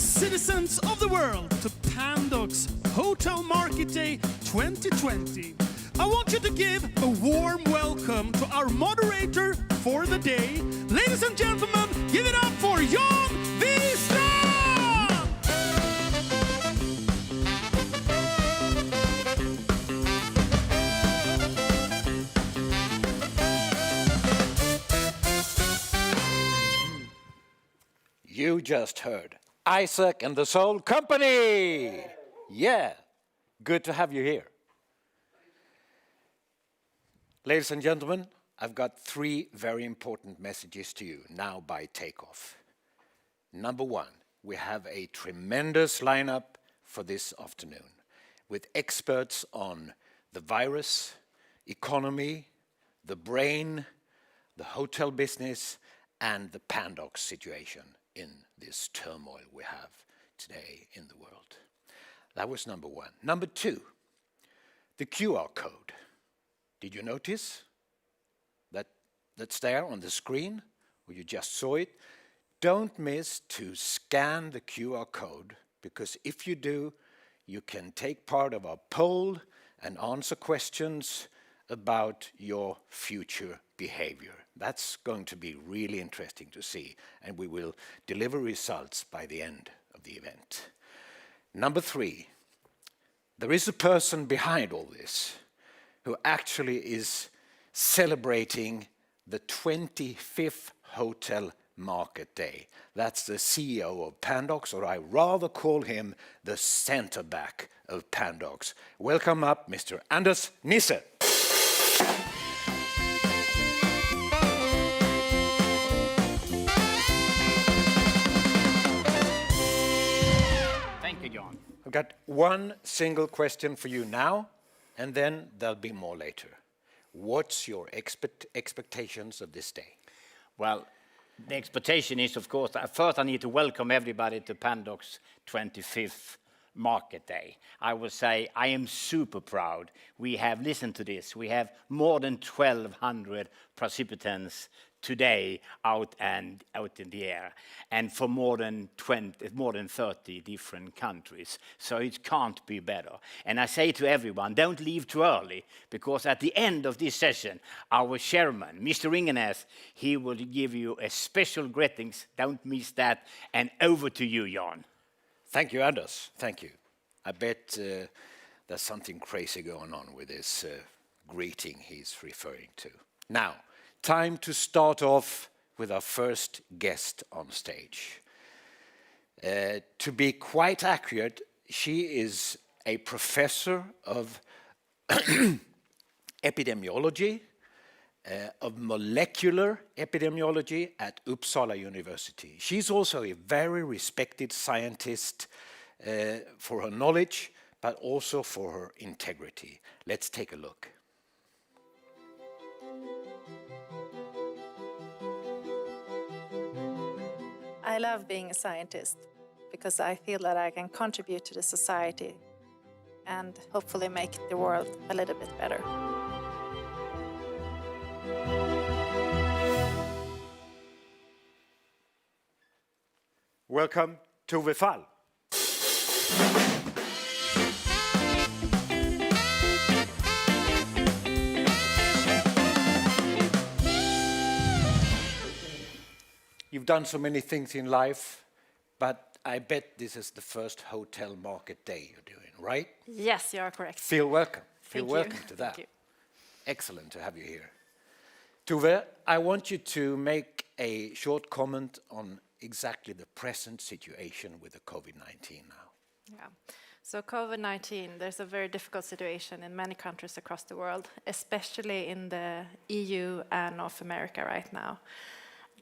citizens of the world, to Pandox Hotel Market Day 2020. I want you to give a warm welcome to our moderator for the day. Ladies and gentlemen, give it up for Jan Wistrand! You just heard Isaac and the Soul Company. Yeah, good to have you here. Ladies and gentlemen, I've got 3 very important messages to you now by takeoff. Number 1, we have a tremendous lineup for this afternoon with experts on the virus, economy, the brain, the hotel business, and the Pandox situation in this turmoil we have today in the world. That was number 1. Number 2, the QR code. Did you notice that's there on the screen, or you just saw it? Don't miss to scan the QR code, because if you do, you can take part of our poll and answer questions about your future behavior. That's going to be really interesting to see, and we will deliver results by the end of the event. Number 3, there is a person behind all this who actually is celebrating the 25th Hotel Market Day. That's the CEO of Pandox, or I rather call him the center back of Pandox. Welcome up, Mr. Anders Nisse. Thank you, John. I've got 1 single question for you now, and then there'll be more later. What's your expectations of this day? Well, the expectation is, of course, first I need to welcome everybody to Pandox 25th Market Day. I will say I am super proud. We have listened to this. We have more than 1,200 participants today out in the air, and for more than 30 different countries. So it can't be better. And I say to everyone, don't leave too early, because at the end of this session, our chairman, Mr. Ringenäs, he will give you a special greetings. Don't miss that. And over to you, Jan. Thank you, Anders. Thank you. I bet there's something crazy going on with this greeting he's referring to. Now, time to start off with our first guest on stage. To be quite accurate, she is a professor of epidemiology, of molecular epidemiology at Uppsala University. She's also a very respected scientist for her knowledge, but also for her integrity. Let's take a look. I love being a scientist because I feel that I can contribute to the society and hopefully make the world a little bit better. Welcome, Tove Fall. You've done so many things in life, but I bet this is the first hotel market day you're doing, right? Yes, you are correct. Feel welcome. Feel Thank welcome you. to that. Thank you. Excellent to have you here. Tove, I want you to make a short comment on exactly the present situation with the COVID-19 now. Yeah. So COVID-19, there's a very difficult situation in many countries across the world, especially in the EU and North America right now.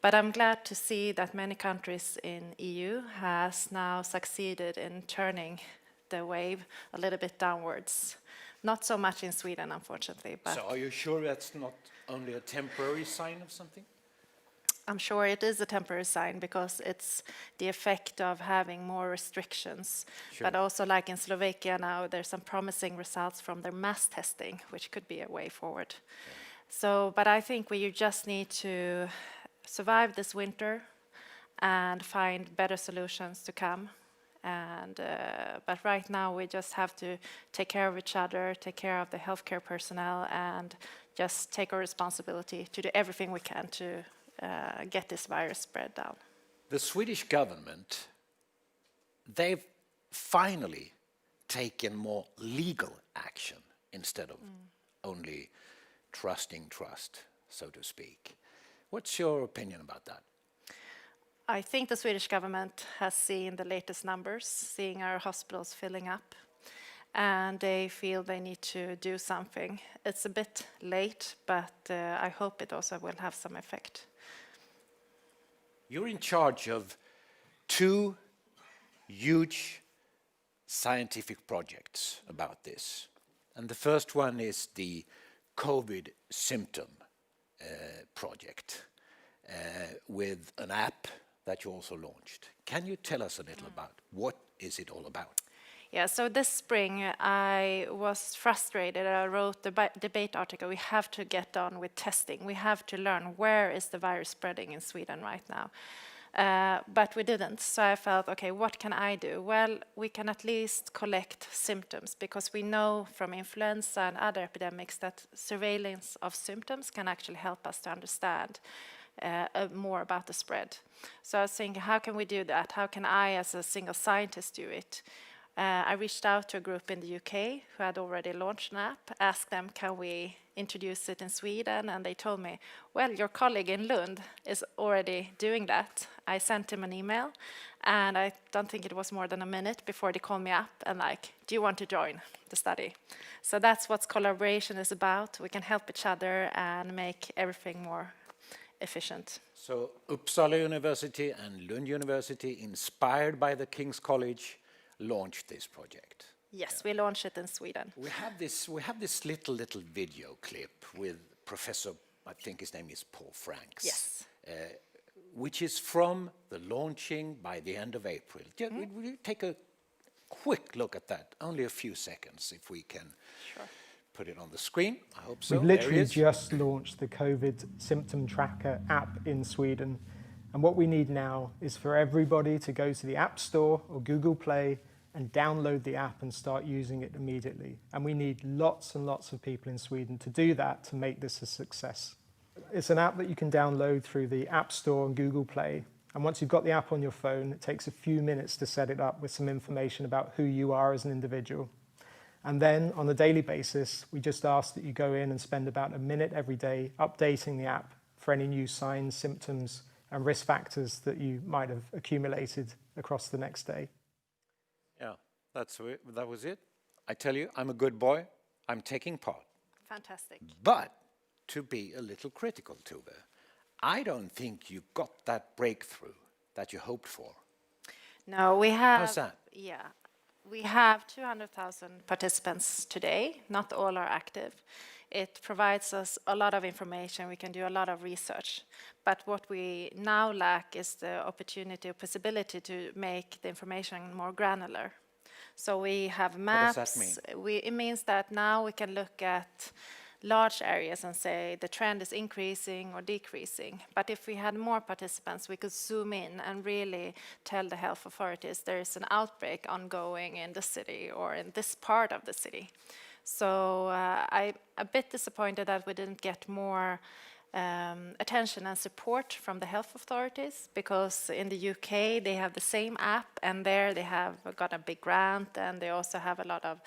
But I'm glad to see that many countries in EU has now succeeded in turning the wave a little bit downwards. Not so much in Sweden, unfortunately. But So are you sure that's not only a temporary sign of something? I'm sure it is a temporary sign because it's the effect of having more restrictions. Sure. But also, like in Slovakia now, there's some promising results from their mass testing, which could be a way forward. Yeah. So, but I think we just need to survive this winter and find better solutions to come. And but right now we just have to take care of each other, take care of the healthcare personnel, and just take our responsibility to do everything we can to get this virus spread down. The Swedish government, they've finally taken more legal action instead of only trusting trust, so to speak. What's your opinion about that? I think the Swedish government has seen the latest numbers, seeing our hospitals filling up, and they feel they need to do something. It's a bit late, but I hope it also will have some effect. You're in charge of 2 huge scientific projects about this. And the first one is the COVID symptom project with an app that you also launched. Can you tell us a little about what is it all about? Yeah, so this spring I was frustrated. I wrote the debate article. We have to get on with testing. We have to learn where is the virus spreading in Sweden right now. But we didn't, so I felt, okay, what can I do? Well, we can at least collect symptoms, because we know from influenza and other epidemics that surveillance of symptoms can actually help us to understand more about the spread. So I was thinking, how can we do that? How can I, as a single scientist, do it? I reached out to a group in the UK who had already launched an app, asked them, can we introduce it in Sweden? And they told me, well, your colleague in Lund is already doing that. I sent him an email, and I don't think it was more than a minute before they called me up and like, do you want to join the study? So that's what collaboration is about. We can help each other and make everything more efficient. So Uppsala University and Lund University, inspired by the King's College, launched this project. Yes, we launched it in Sweden. We have this little video clip with Professor, I think his name is Paul Franks. Yes. Which is from the launching by the end of April. Will you take a quick look at that? Only a few seconds, if we can put it on the screen. I hope so. We've literally just launched the COVID symptom tracker app in Sweden. And what we need now is for everybody to go to the App Store or Google Play and download the app and start using it immediately. And we need lots and lots of people in Sweden to do that to make this a success. It's an app that you can download through the App Store and Google Play. And once you've got the app on your phone, it takes a few minutes to set it up with some information about who you are as an individual. And then on a daily basis, we just ask that you go in and spend about a minute every day updating the app for any new signs, symptoms, and risk factors that you might have accumulated across the next day. Yeah, that was it. I tell you, I'm a good boy. I'm taking part. Fantastic. But to be a little critical, Tove, I don't think you got that breakthrough that you hoped for. No, we have... How's that? Yeah. We have 200,000 participants today. Not all are active. It provides us a lot of information. We can do a lot of research. But what we now lack is the opportunity or possibility to make the information more granular. So we have maps. What does that mean? It means that now we can look at large areas and say the trend is increasing or decreasing. But if we had more participants, we could zoom in and really tell the health authorities there is an outbreak ongoing in the city or in this part of the city. So I'm a bit disappointed that we didn't get more attention and support from the health authorities, because in the UK they have the same app, and there they have got a big grant, and they also have a lot of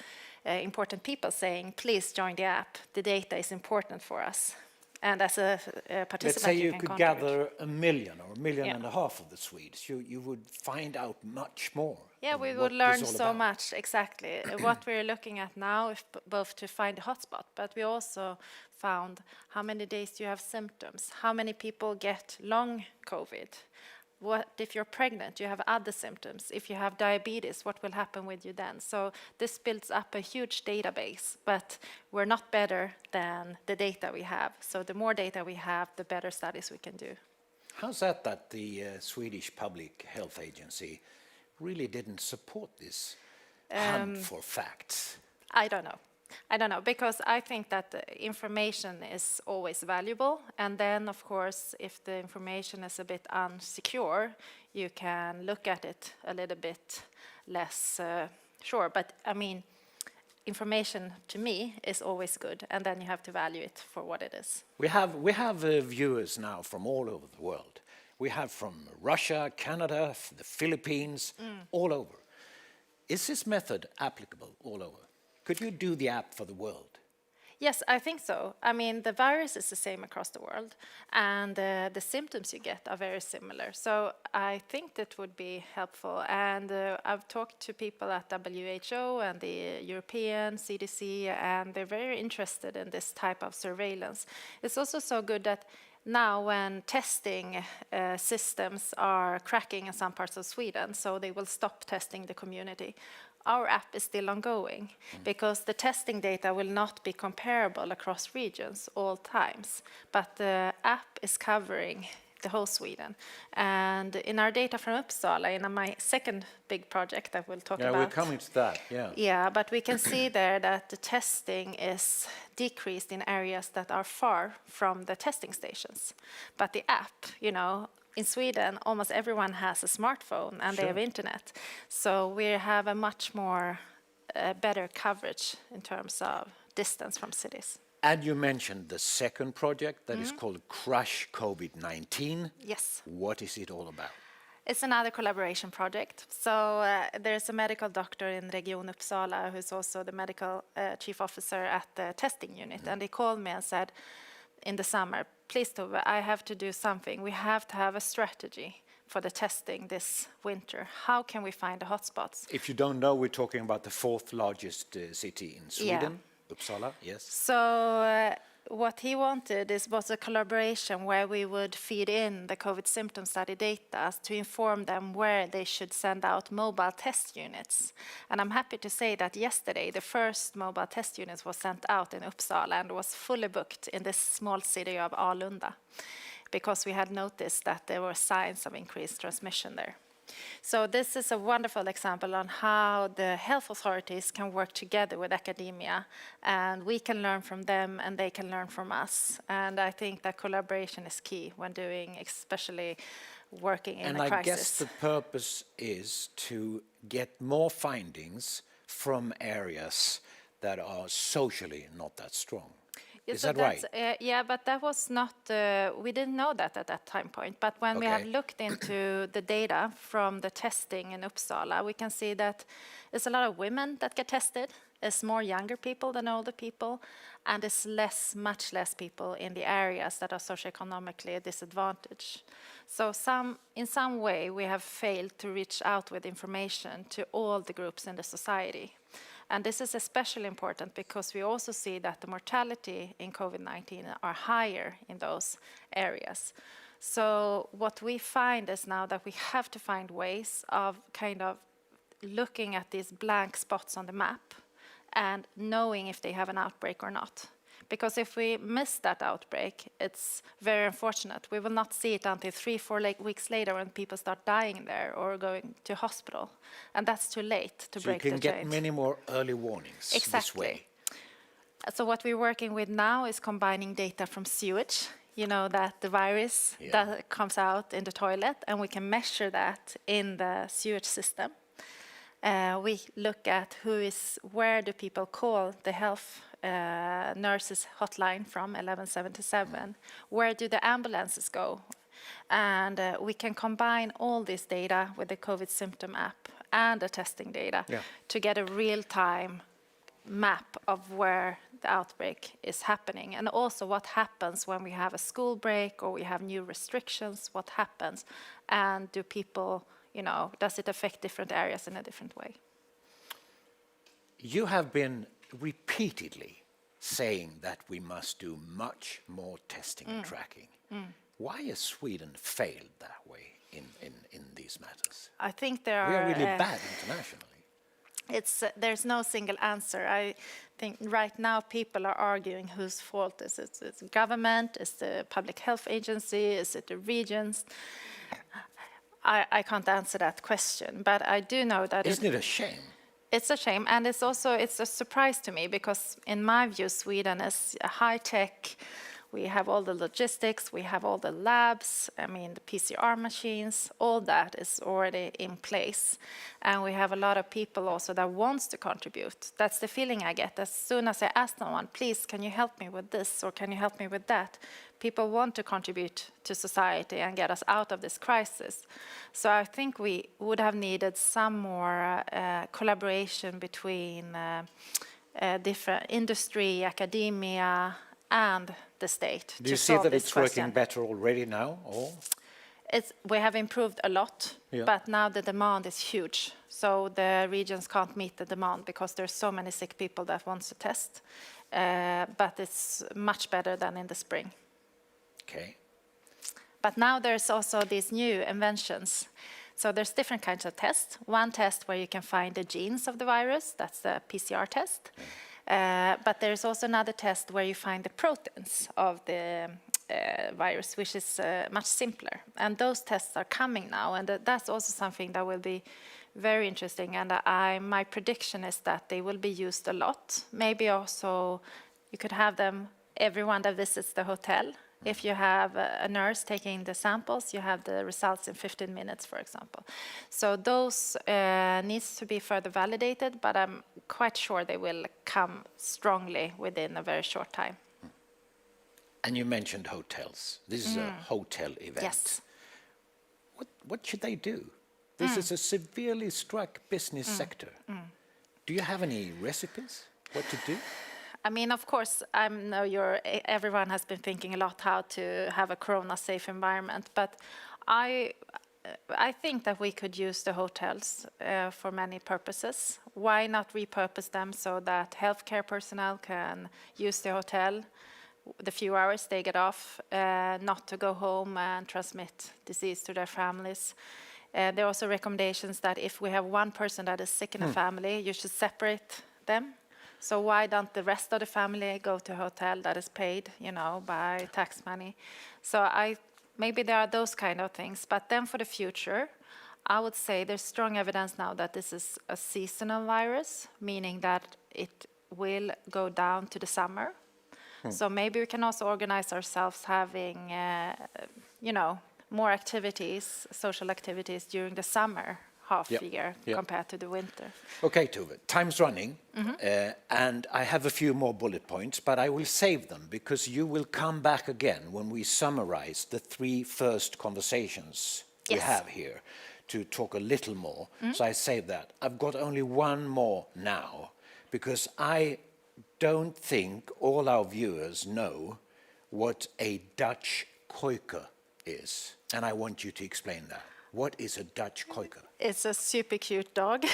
important people saying, please join the app, the data is important for us. And as a participant, let's say you can could contribute. gather 1 million or 1.5 million of the Swedes, you would find out much more. Yeah, we what would this learn all so about. much, exactly. What we're looking at now is both to find a hotspot, but we also found how many days do you have symptoms, how many people get long COVID, what if you're pregnant, you have other symptoms, if you have diabetes, what will happen with you then? So this builds up a huge database, but we're not better than the data we have. So the more data we have, the better studies we can do. How's that the Swedish Public Health Agency really didn't support this hunt for facts? I don't know, because I think that the information is always valuable. And then, of course, if the information is a bit unsecure, you can look at it a little bit less sure. But I mean, information to me is always good, and then you have to value it for what it is. We have viewers now from all over the world. We have from Russia, Canada, the Philippines, all over. Is this method applicable all over? Could you do the app for the world? Yes, I think so. I mean, the virus is the same across the world, and the symptoms you get are very similar. So I think that would be helpful. And I've talked to people at WHO and the European CDC, and they're very interested in this type of surveillance. It's also so good that now when testing systems are cracking in some parts of Sweden, so they will stop testing the community, our app is still ongoing because the testing data will not be comparable across regions all times, but the app is covering the whole Sweden. And in our data from Uppsala, in my second big project that we'll talk about. Yeah, we're coming to that, yeah. Yeah, but we can see there that the testing is decreased in areas that are far from the testing stations. But the app, you know, in Sweden, almost everyone has a smartphone and they have internet. So we have a much more better coverage in terms of distance from cities. And you mentioned the second project that is called Crush COVID-19. Yes. What is it all about? It's another collaboration project. So there's a medical doctor in Region Uppsala who's also the medical chief officer at the testing unit. And he called me and said in the summer, please Tove, I have to do something. We have to have a strategy for the testing this winter. How can we find the hotspots? If you don't know, we're talking about the fourth largest city in Sweden, Uppsala, yes. So what he wanted was a collaboration where we would feed in the COVID symptom study data to inform them where they should send out mobile test units. And I'm happy to say that yesterday the first mobile test units was sent out in Uppsala and was fully booked in this small city of Alunda because we had noticed that there were signs of increased transmission there. So this is a wonderful example on how the health authorities can work together with academia, and we can learn from them and they can learn from us. And I think that collaboration is key when doing, especially working in a crisis. And I guess the purpose is to get more findings from areas that are socially not that strong. Yeah, Is so that right? Yeah, but that was not, we didn't know that at that time point. But when we have looked into the data from the testing in Uppsala, we can see that there's a lot of women that get tested. It's more younger people than older people. And it's much less people in the areas that are socioeconomically disadvantaged. So in some way, we have failed to reach out with information to all the groups in the society. And this is especially important because we also see that the mortality in COVID-19 are higher in those areas. So what we find is now that we have to find ways of kind of looking at these blank spots on the map and knowing if they have an outbreak or not. Because if we miss that outbreak, it's very unfortunate. We will not see it until 3-4 weeks later when people start dying there or going to hospital. And that's too late to break the chain. So you can get many more early warnings this way. So what we're working with now is combining data from sewage. You know that the virus that comes out in the toilet, and we can measure that in the sewage system. We look at where do people call the health nurses hotline from 1177, where do the ambulances go? And we can combine all this data with the COVID symptom app and the testing data to get a real-time map of where the outbreak is happening, and also what happens when we have a school break or we have new restrictions, what happens, and do people, does it affect different areas in a different way? You have been repeatedly saying that we must do much more testing and tracking. Why has Sweden failed that way in these matters? I think we are really bad internationally. There's no single answer. I think right now people are arguing whose fault is it. It's the government, is the public health agency, is it the regions? I can't answer that question, but I do know that Isn't it a shame? It's a shame, and it's a surprise to me because in my view Sweden is a high-tech. We have all the logistics, we have all the labs, I mean the PCR machines, all that is already in place. And we have a lot of people also that wants to contribute. That's the feeling I get. As soon as I ask someone, please, can you help me with this or can you help me with that? People want to contribute to society and get us out of this crisis. So I think we would have needed some more collaboration between different industry, academia, and the state. Do you see that it's working better already now? Or? We have improved a lot, Yeah. but now the demand is huge. So the regions can't meet the demand because there's so many sick people that wants to test. But it's much better than in the spring. Okay. But now there's also these new inventions. So there's different kinds of tests. One test where you can find the genes of the virus, that's the PCR test. But there's also another test where you find the proteins of the virus, which is much simpler. And those tests are coming now, and that's also something that will be very interesting. And my prediction is that they will be used a lot. Maybe also you could have them, everyone that visits the hotel. If you have a nurse taking the samples, you have the results in 15 minutes, for example. So those needs to be further validated, but I'm quite sure they will come strongly within a very short time. And you mentioned hotels. This is a hotel event. Yes. What should they do? This is a severely struck business sector. Do you have any recipes? What to do? I mean, of course, I know everyone has been thinking a lot how to have a corona-safe environment, but I think that we could use the hotels for many purposes. Why not repurpose them so that healthcare personnel can use the hotel the few hours they get off, not to go home and transmit disease to their families? There are also recommendations that if we have one person that is sick in a family, you should separate them. So why don't the rest of the family go to a hotel that is paid, by tax money? So maybe there are those kind of things. But then for the future, I would say there's strong evidence now that this is a seasonal virus, meaning that it will go down to the summer. So maybe we can also organize ourselves having, more activities, social activities during the summer half year compared to the winter. Okay, Tove, time's running, and I have a few more bullet points, but I will save them because you will come back again when we summarize the 3 first conversations we have here to talk a little more. So I save that. I've got only one more now because I don't think all our viewers know what a Dutch Coiker is, and I want you to explain that. What is a Dutch Coiker? It's a super cute dog.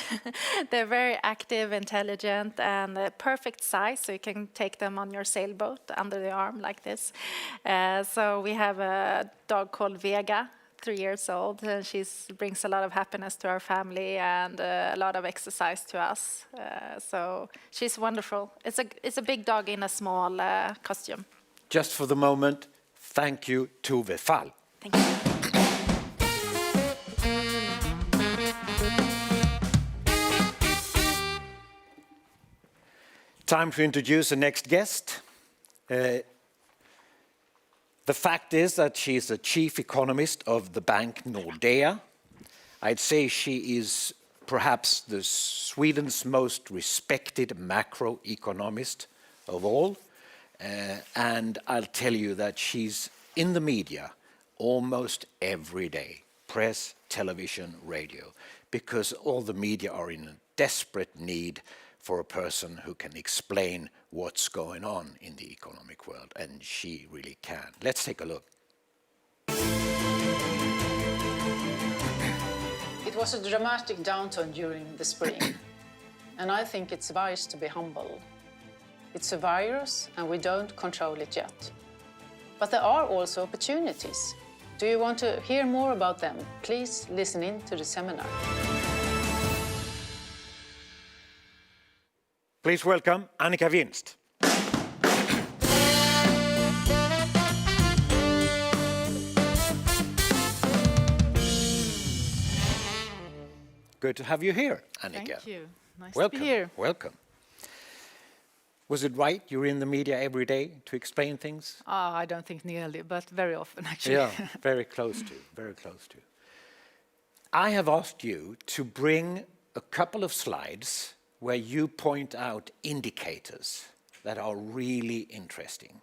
They're very active, intelligent, and perfect size, so you can take them on your sailboat under the arm like this. So we have a dog called Vega, 3 years old, and she brings a lot of happiness to our family and a lot of exercise to us. So she's wonderful. It's a big dog in a small costume. Just for the moment, thank you, Tove Fall. Thank you. Time to introduce the next guest. The fact is that she's the chief economist of the bank Nordea. I'd say she is perhaps Sweden's most respected macroeconomist of all. And I'll tell you that she's in the media almost every day, press, television, radio, because all the media are in a desperate need for a person who can explain what's going on in the economic world, and she really can. Let's take a look. It was a dramatic downturn during the spring, and I think it's wise to be humble. It's a virus, and we don't control it yet. But there are also opportunities. Do you want to hear more about them? Please listen in to the seminar. Please welcome Annika Winst. Good to have you here, Annika. Thank you. Nice Welcome. to be here. Welcome. Was it right? You're in the media every day to explain things? I don't think nearly, but very often actually. Yeah, very close to, very close to. I have asked you to bring a couple of slides where you point out indicators that are really interesting.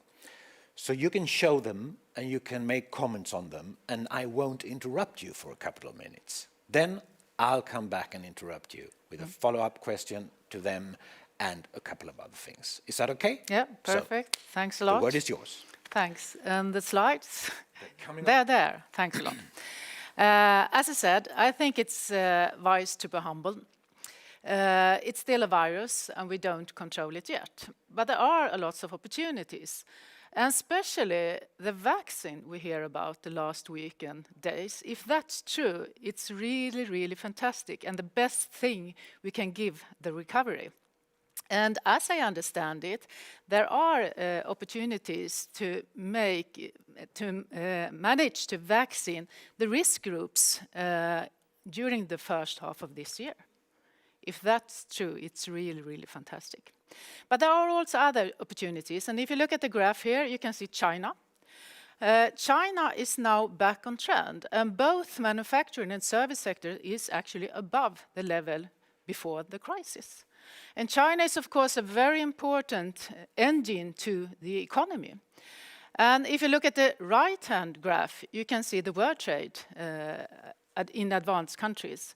So you can show them and you can make comments on them, and I won't interrupt you for a couple of minutes. Then I'll come back and interrupt you with a follow-up question to them and a couple of other things. Is that okay? Yeah, perfect. Thanks a lot. The word is yours. Thanks. And the slides? Coming They're there. Thanks a lot. As I said, I think it's wise to be humble. It's still a virus and we don't control it yet. But there are a lot of opportunities. And especially the vaccine we hear about the last week and days. If that's true, it's really, really fantastic and the best thing we can give the recovery. And as I understand it, there are opportunities to manage to vaccine the risk groups during the first half of this year. If that's true, it's really, really fantastic. But there are also other opportunities. And if you look at the graph here, you can see China. China is now back on trend. And both manufacturing and service sector is actually above the level before the crisis. And China is, of course, a very important engine to the economy. And if you look at the right-hand graph, you can see the world trade in advanced countries.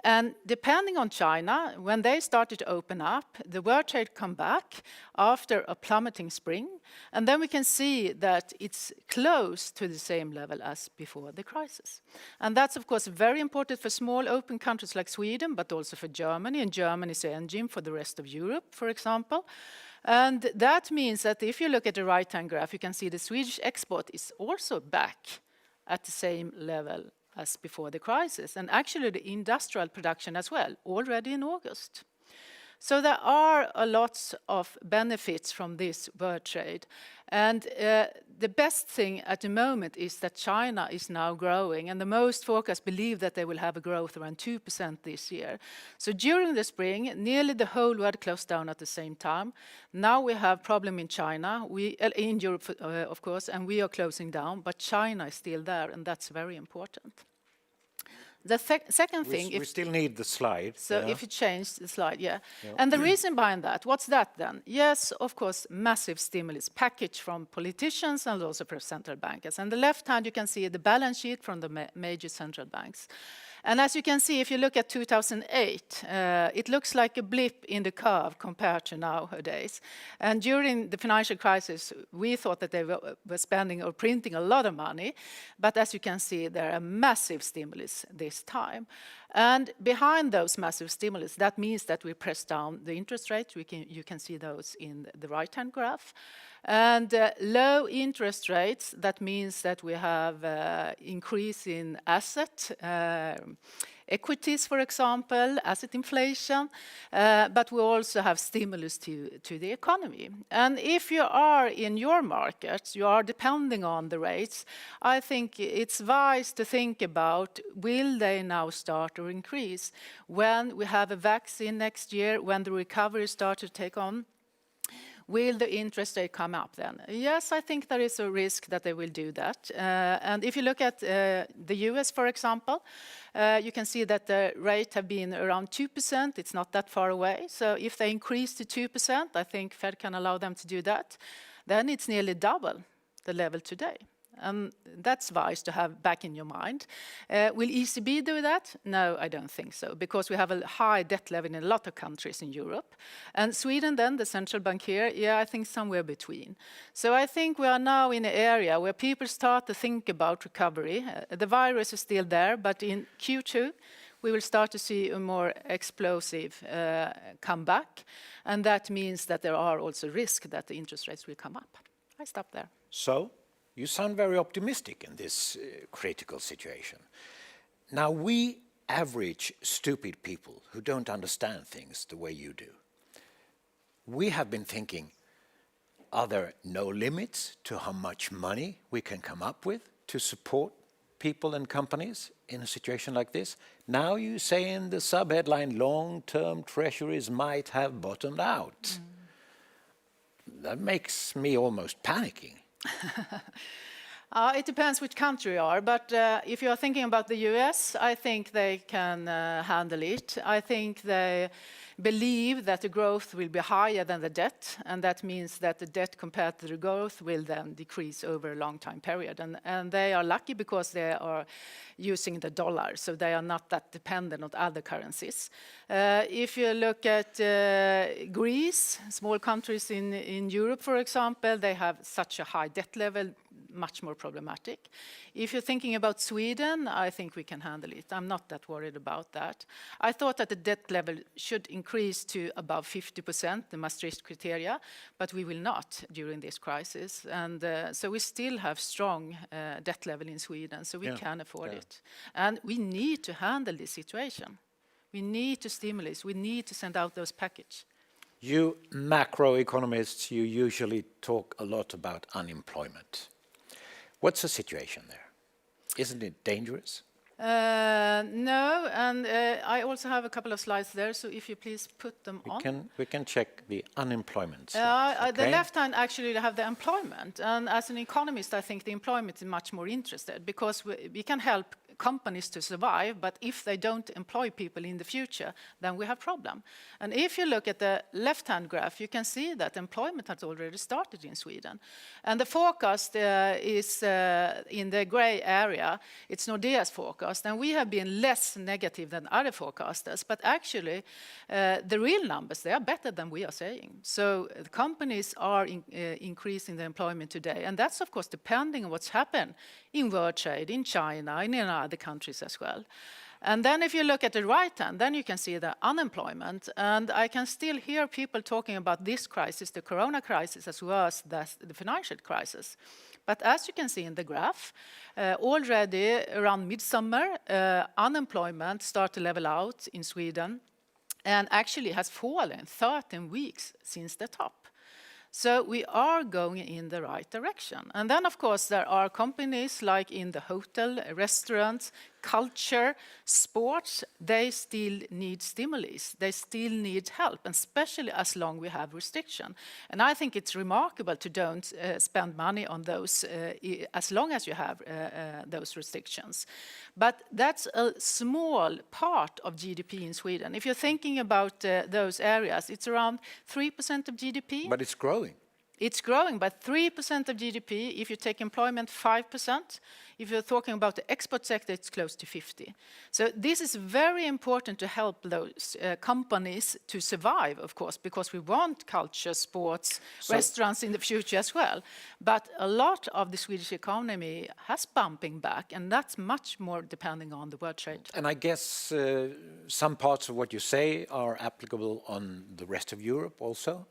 And depending on China, when they started to open up, the world trade come back after a plummeting spring. And then we can see that it's close to the same level as before the crisis. And that's, of course, very important for small open countries like Sweden, but also for Germany. And Germany is the engine for the rest of Europe, for example. And that means that if you look at the right-hand graph, you can see the Swedish export is also back at the same level as before the crisis, and actually the industrial production as well, already in August. So there are a lot of benefits from this world trade. And the best thing at the moment is that China is now growing, and the most forecasts believe that they will have a growth around 2% this year. So during the spring, nearly the whole world closed down at the same time. Now we have problem in China, in Europe, of course, and we are closing down, but China is still there, and that's very important. The second thing... We still need the slide. So if you change the slide, And the reason behind that, what's that then? Yes, of course, massive stimulus package from politicians and also from central bankers. And the left hand, you can see the balance sheet from the major central banks. And as you can see, if you look at 2008, it looks like a blip in the curve compared to nowadays. And during the financial crisis, we thought that they were spending or printing a lot of money. But as you can see, there are massive stimulus this time. And behind those massive stimulus, that means that we press down the interest rates. You can see those in the right-hand graph. And low interest rates, that means that we have increase in asset equities, for example, asset inflation, but we also have stimulus to the economy. And if you are in your markets, you are depending on the rates, I think it's wise to think about, will they now start to increase? When we have a vaccine next year, when the recovery starts to take on, will the interest rate come up then? Yes, I think there is a risk that they will do that. And if you look at the US, for example, you can see that the rate have been around 2%. It's not that far away. So if they increase to 2%, I think Fed can allow them to do that. Then it's nearly double the level today. And that's wise to have back in your mind. Will ECB do that? No, I don't think so, because we have a high debt level in a lot of countries in Europe. And Sweden then, the central bank here, I think somewhere between. So I think we are now in an area where people start to think about recovery. The virus is still there, but in Q2, we will start to see a more explosive comeback. And that means that there are also risks that the interest rates will come up. I stop there. So? You sound very optimistic in this critical situation. Now, we average stupid people who don't understand things the way you do, we have been thinking, are there no limits to how much money we can come up with to support people and companies in a situation like this? Now you say in the subheadline, long-term treasuries might have bottomed out. That makes me almost panicking. It depends which country you are, but if you are thinking about the US, I think they can handle it. I think they believe that the growth will be higher than the debt, and that means that the debt compared to the growth will then decrease over a long time period. And they are lucky because they are using the dollar, so they are not that dependent on other currencies. If you look at Greece, small countries in Europe, for example, they have such a high debt level, much more problematic. If you're thinking about Sweden, I think we can handle it. I'm not that worried about that. I thought that the debt level should increase to above 50%, the Maastricht criteria, but we will not during this crisis. And so we still have strong debt level in Sweden, so we can afford it. And we need to handle this situation. We need to stimulate, we need to send out those packages. You macroeconomists, you usually talk a lot about unemployment. What's the situation there? Isn't it dangerous? No, and I also have a couple of slides there, so if you please put them on. We can check the unemployment slides, okay? The left hand actually have the employment, and as an economist I think the employment is much more interested because we can help companies to survive, but if they don't employ people in the future, then we have problem. And if you look at the left-hand graph, you can see that employment has already started in Sweden. And the forecast is in the gray area, it's Nordea's forecast, and we have been less negative than other forecasters, but actually the real numbers, they are better than we are saying. So the companies are increasing the employment today, and that's of course depending on what's happened in world trade, in China, and in other countries as well. And then if you look at the right hand, then you can see the unemployment. And I can still hear people talking about this crisis, the corona crisis, as well as the financial crisis. But as you can see in the graph, already around midsummer, unemployment started to level out in Sweden and actually has fallen 13 weeks since the top. So we are going in the right direction. And then, of course, there are companies like in the hotel, restaurants, culture, sports, they still need stimulus. They still need help, and especially as long as we have restriction. And I think it's remarkable to don't spend money on those as long as you have those restrictions. But that's a small part of GDP in Sweden. If you're thinking about those areas, it's around 3% of GDP. But it's growing. It's growing by 3% of GDP. If you take employment, 5%. If you're talking about the export sector, it's close to 50. So this is very important to help those companies to survive, of course, because we want culture, sports, restaurants in the future as well. But a lot of the Swedish economy has bumping back, and that's much more depending on the world trade. And I guess some parts of what you say are applicable on the rest of Europe also?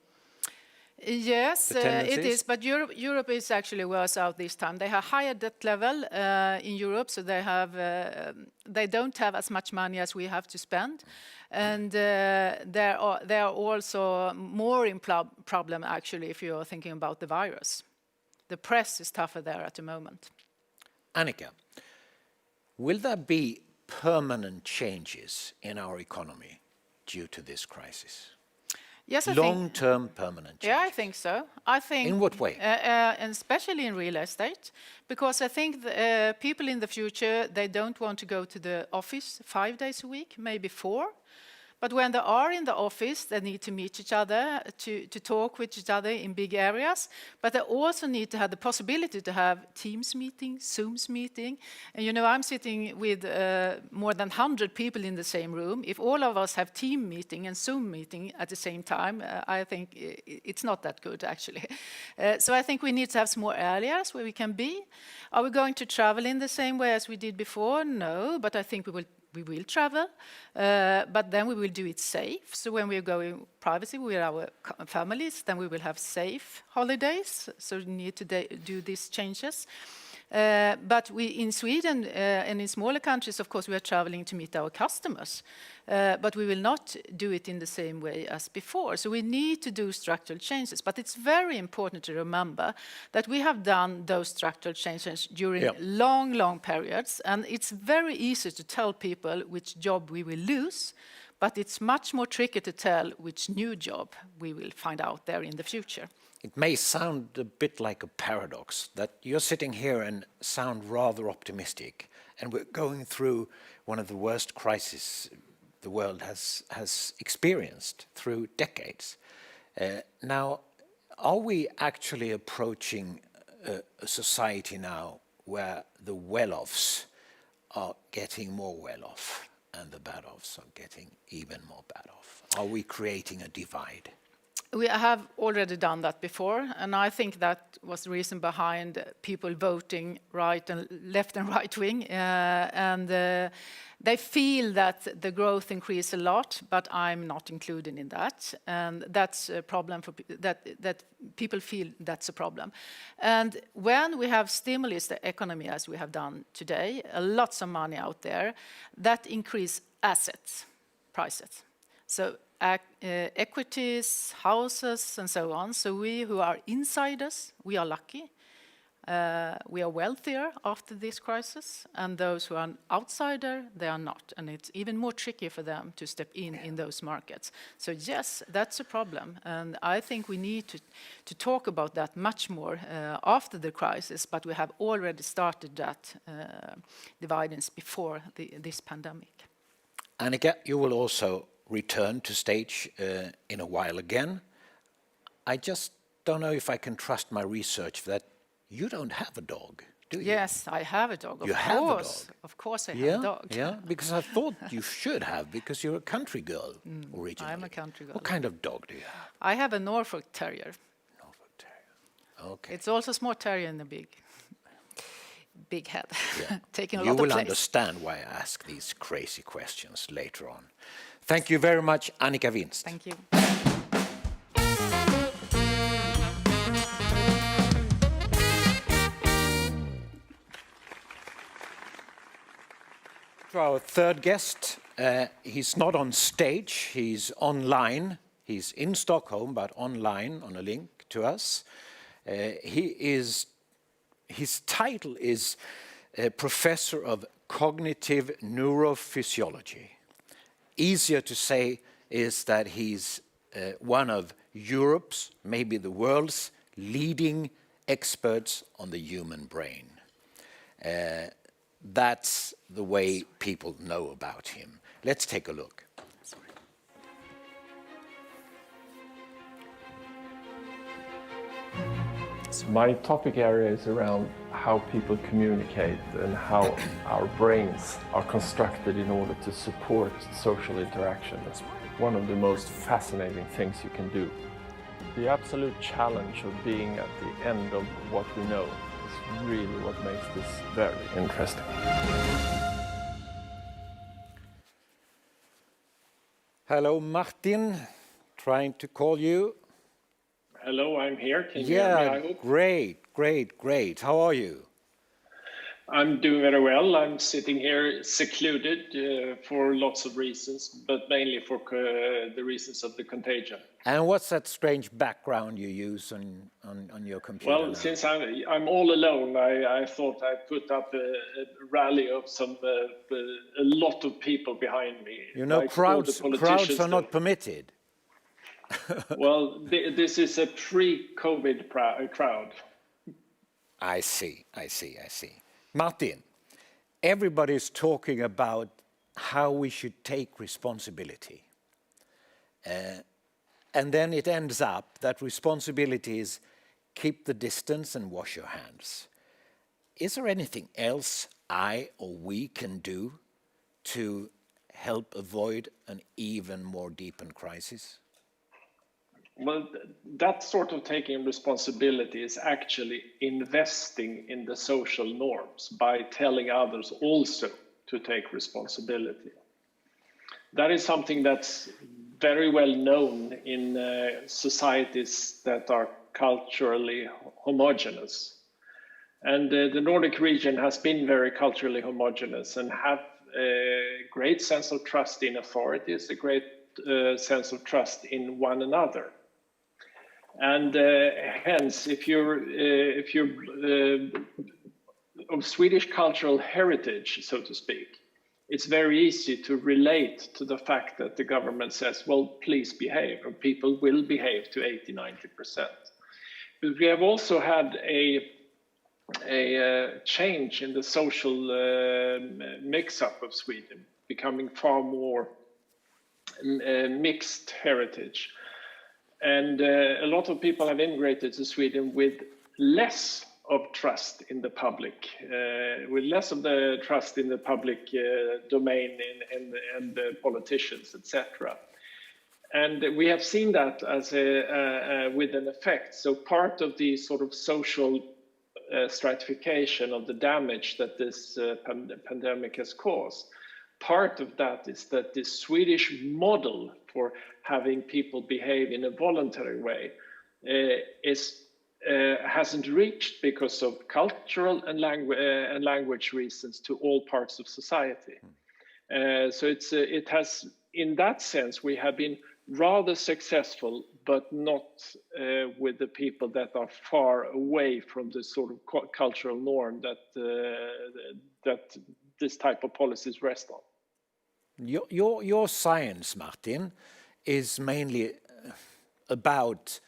Yes, it is, but Europe is actually worse out this time. They have higher debt level in Europe, so they don't have as much money as we have to spend, and they are also more in problem actually if you are thinking about the virus. The press is tougher there at the moment. Annika, will there be permanent changes in our economy due to this crisis? Yes, I long-term permanent changes. Yeah, I think so. I think. In what way? And especially in real estate, because I think people in the future, they don't want to go to the office 5 days a week, maybe 4. But when they are in the office, they need to meet each other, to talk with each other in big areas. But they also need to have the possibility to have Teams meeting, Zooms meeting. And you know, I'm sitting with more than 100 people in the same room. If all of us have team meeting and Zoom meeting at the same time, I think it's not that good, actually. So I think we need to have some more areas where we can be. Are we going to travel in the same way as we did before? No, but I think we will travel, but then we will do it safe. So when we are going privacy with our families, then we will have safe holidays. So we need to do these changes. But we in Sweden and in smaller countries, of course, we are traveling to meet our customers. But we will not do it in the same way as before. So we need to do structural changes. But it's very important to remember that we have done those structural changes during long, long periods. And it's very easy to tell people which job we will lose. But it's much more tricky to tell which new job we will find out there in the future. It may sound a bit like a paradox that you're sitting here and sound rather optimistic, and we're going through one of the worst crises the world has experienced through decades. Now, are we actually approaching a society now where the well-offs are getting more well-off and the bad-offs are getting even more bad-off? Are we creating a divide? We have already done that before, and I think that was the reason behind people voting right and left and right wing. They feel that the growth increased a lot, but I'm not included in that, and that's a problem for that people feel that's a problem. And when we have stimulus the economy as we have done today, lots of money out there, that increase assets prices. So equities, houses, and so on. So we who are insiders, we are lucky. We are wealthier after this crisis, and those who are an outsider, they are not. And it's even more tricky for them to step in those markets. So yes, that's a problem. And I think we need to talk about that much more after the crisis, but we have already started that dividance before this pandemic. Annika, you will also return to stage in a while again. I just don't know if I can trust my research that you don't have a dog, do you? Yes, I have a dog. You have a dog? Of course I have a dog. Yeah, because I thought you should have, because you're a country girl originally. I'm a country girl. What kind of dog do you have? I have a Norfolk Terrier. Norfolk Terrier. Okay. It's also a small terrier in a big head, Yeah. taking a You lot of will place. understand why I ask these crazy questions later on. Thank you very much, Annika Winst. Thank you. To our third guest, he's not on stage, he's online. He's in Stockholm, but online on a link to us. His title is Professor of Cognitive Neurophysiology. Easier to say is that he's one of Europe's, maybe the world's, leading experts on the human brain. That's the way people know about him. Let's take a look. My topic area is around how people communicate and how our brains are constructed in order to support social interaction. It's one of the most fascinating things you can do. The absolute challenge of being at the end of what we know is really what makes this very interesting. Hello, Martin. Trying to call you. Hello, I'm here. Can you hear me, I hope? Great. How are you? I'm doing very well. I'm sitting here secluded for lots of reasons, but mainly for the reasons of the contagion. And what's that strange background you use on your computer? Well, now? since I'm all alone, I thought I'd put up a rally of a lot of people behind me. You know, like crowds are not permitted. Well, this is a pre-COVID crowd. I see. Martin, everybody's talking about how we should take responsibility. And then it ends up that responsibility is keep the distance and wash your hands. Is there anything else I or we can do to help avoid an even more deepened crisis? Well, that sort of taking responsibility is actually investing in the social norms by telling others also to take responsibility. That is something that's very well known in societies that are culturally homogeneous. And the Nordic region has been very culturally homogeneous and have a great sense of trust in authorities, a great sense of trust in one another. And hence, if you're of Swedish cultural heritage, so to speak, it's very easy to relate to the fact that the government says, well, please behave, and people will behave to 80–90%. But we have also had a change in the social mix-up of Sweden, becoming far more mixed heritage. And a lot of people have immigrated to Sweden with less of trust in the public, with less of the trust in the public domain and the politicians, etc. And we have seen that as with an effect. So part of the sort of social stratification of the damage that this pandemic has caused, part of that is that the Swedish model for having people behave in a voluntary way hasn't reached because of cultural and language reasons to all parts of society. So it has, in that sense, we have been rather successful, but not with the people that are far away from the sort of cultural norm that this type of policies rest on. Your science, Martin, is mainly about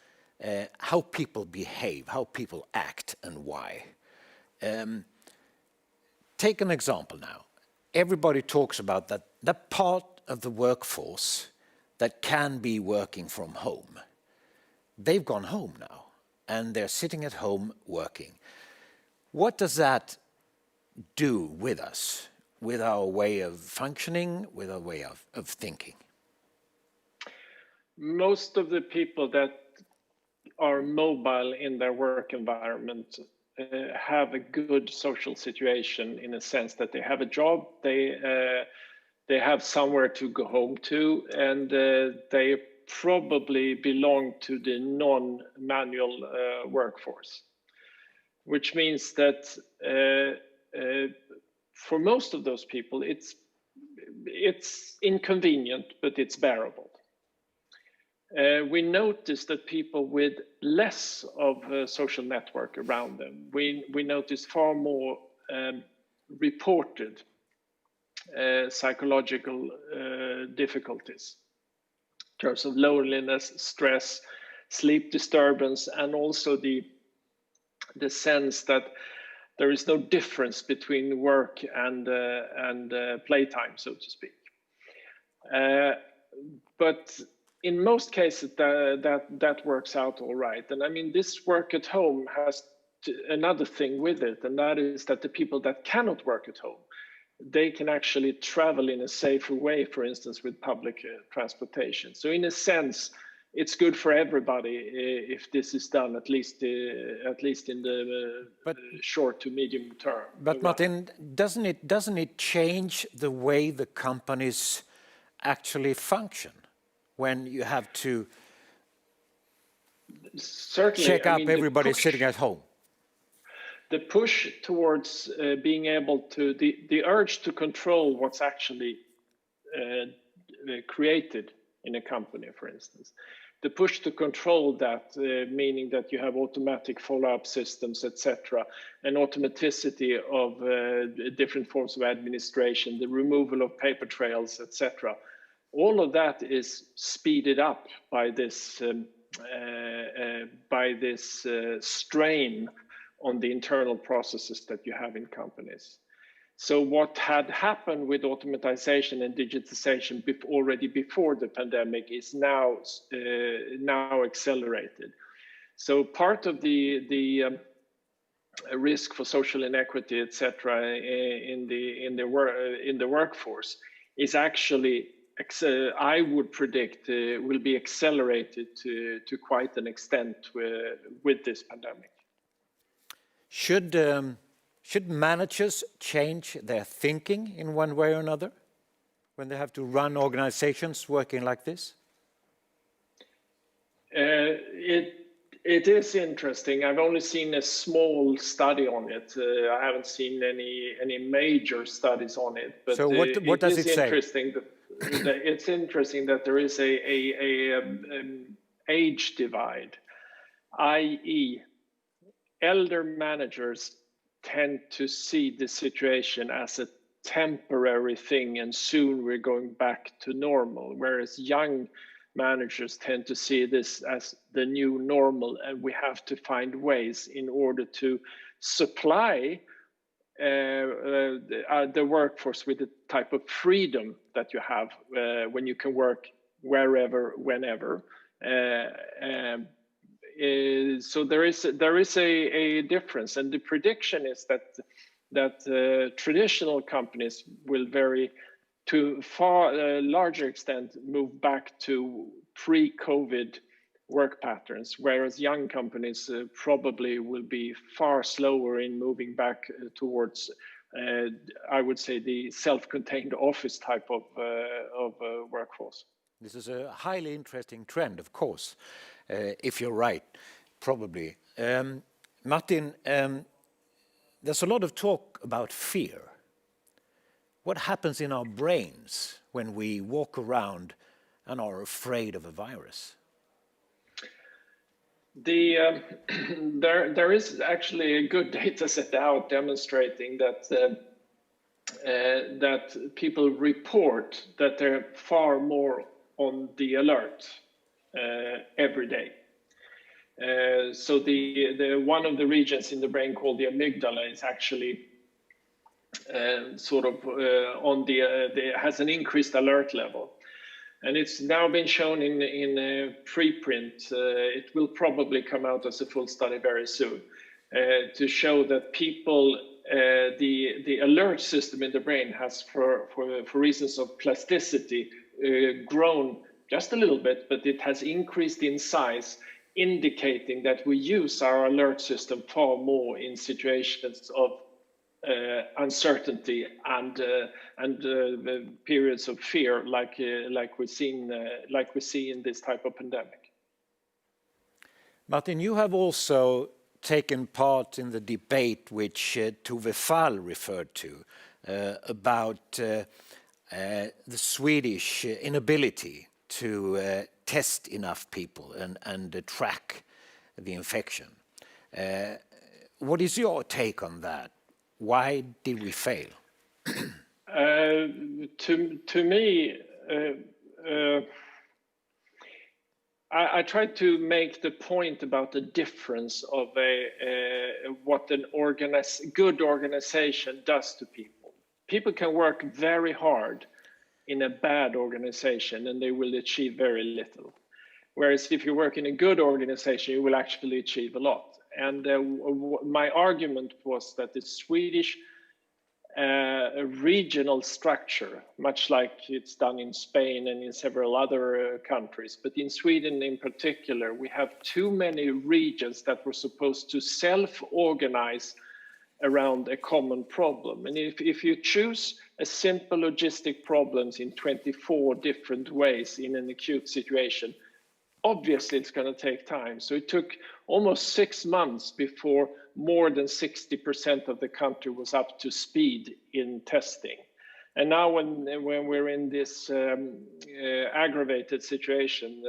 how people behave, how people act, and why. Take an example now. Everybody talks about that part of the workforce that can be working from home. They've gone home now, and they're sitting at home working. What does that do with us, with our way of functioning, with our way of thinking? Most of the people that are mobile in their work environment have a good social situation, in a sense that they have a job, they have somewhere to go home to, and they probably belong to the non-manual workforce, which means that for most of those people, it's inconvenient, but it's bearable. We notice that people with less of a social network around them, we notice far more reported psychological difficulties in terms of loneliness, stress, sleep disturbance, and also the sense that there is no difference between work and playtime, so to speak. But in most cases, that works out all right. And I mean, this work at home has another thing with it, and that is that the people that cannot work at home, they can actually travel in a safer way, for instance, with public transportation. So in a sense, it's good for everybody if this is done, at least in the short to medium term. But Martin, doesn't it change the way the companies actually function when you have to check up everybody sitting at home? The push towards being able to, the urge to control what's actually created in a company, for instance, the push to control that, meaning that you have automatic follow-up systems, etc., and automaticity of different forms of administration, the removal of paper trails, etc. All of that is speeded up by this strain on the internal processes that you have in companies. So what had happened with automatization and digitization already before the pandemic is now accelerated. So part of the risk for social inequity, etc., in the workforce is actually, I would predict, will be accelerated to quite an extent with this pandemic. Should managers change their thinking in one way or another when they have to run organizations working like this? It is interesting. I've only seen a small study on it. I haven't seen any major studies on it. But so what does it say? It's interesting that there is a age divide, i.e., elder managers tend to see the situation as a temporary thing and soon we're going back to normal, whereas young managers tend to see this as the new normal, and we have to find ways in order to supply the workforce with the type of freedom that you have when you can work wherever, whenever. So there is a difference, and the prediction is that traditional companies will to far larger extent move back to pre-COVID work patterns, whereas young companies probably will be far slower in moving back towards, I would say, the self-contained office type of workforce. This is a highly interesting trend, of course, if you're right, probably. Martin, there's a lot of talk about fear. What happens in our brains when we walk around and are afraid of a virus? There is actually a good data set out demonstrating that people report that they're far more on the alert every day. So the one of the regions in the brain called the amygdala is actually has an increased alert level. And it's now been shown in a preprint. It will probably come out as a full study very soon to show that people, the alert system in the brain has, for reasons of plasticity, grown just a little bit, but it has increased in size, indicating that we use our alert system far more in situations of uncertainty and the periods of fear, like we see in this type of pandemic. Martin, you have also taken part in the debate which Tove Fall referred to about the Swedish inability to test enough people and track the infection. What is your take on that? Why did we fail? To me, I tried to make the point about the difference of what a good organization does to people. People can work very hard in a bad organization and they will achieve very little. Whereas if you work in a good organization, you will actually achieve a lot. And my argument was that the Swedish regional structure, much like it's done in Spain and in several other countries, but in Sweden in particular, we have too many regions that were supposed to self-organize around a common problem. And if you choose a simple logistic problems in 24 different ways in an acute situation, obviously it's going to take time. So it took almost 6 months before more than 60% of the country was up to speed in testing. And now when we're in this aggravated situation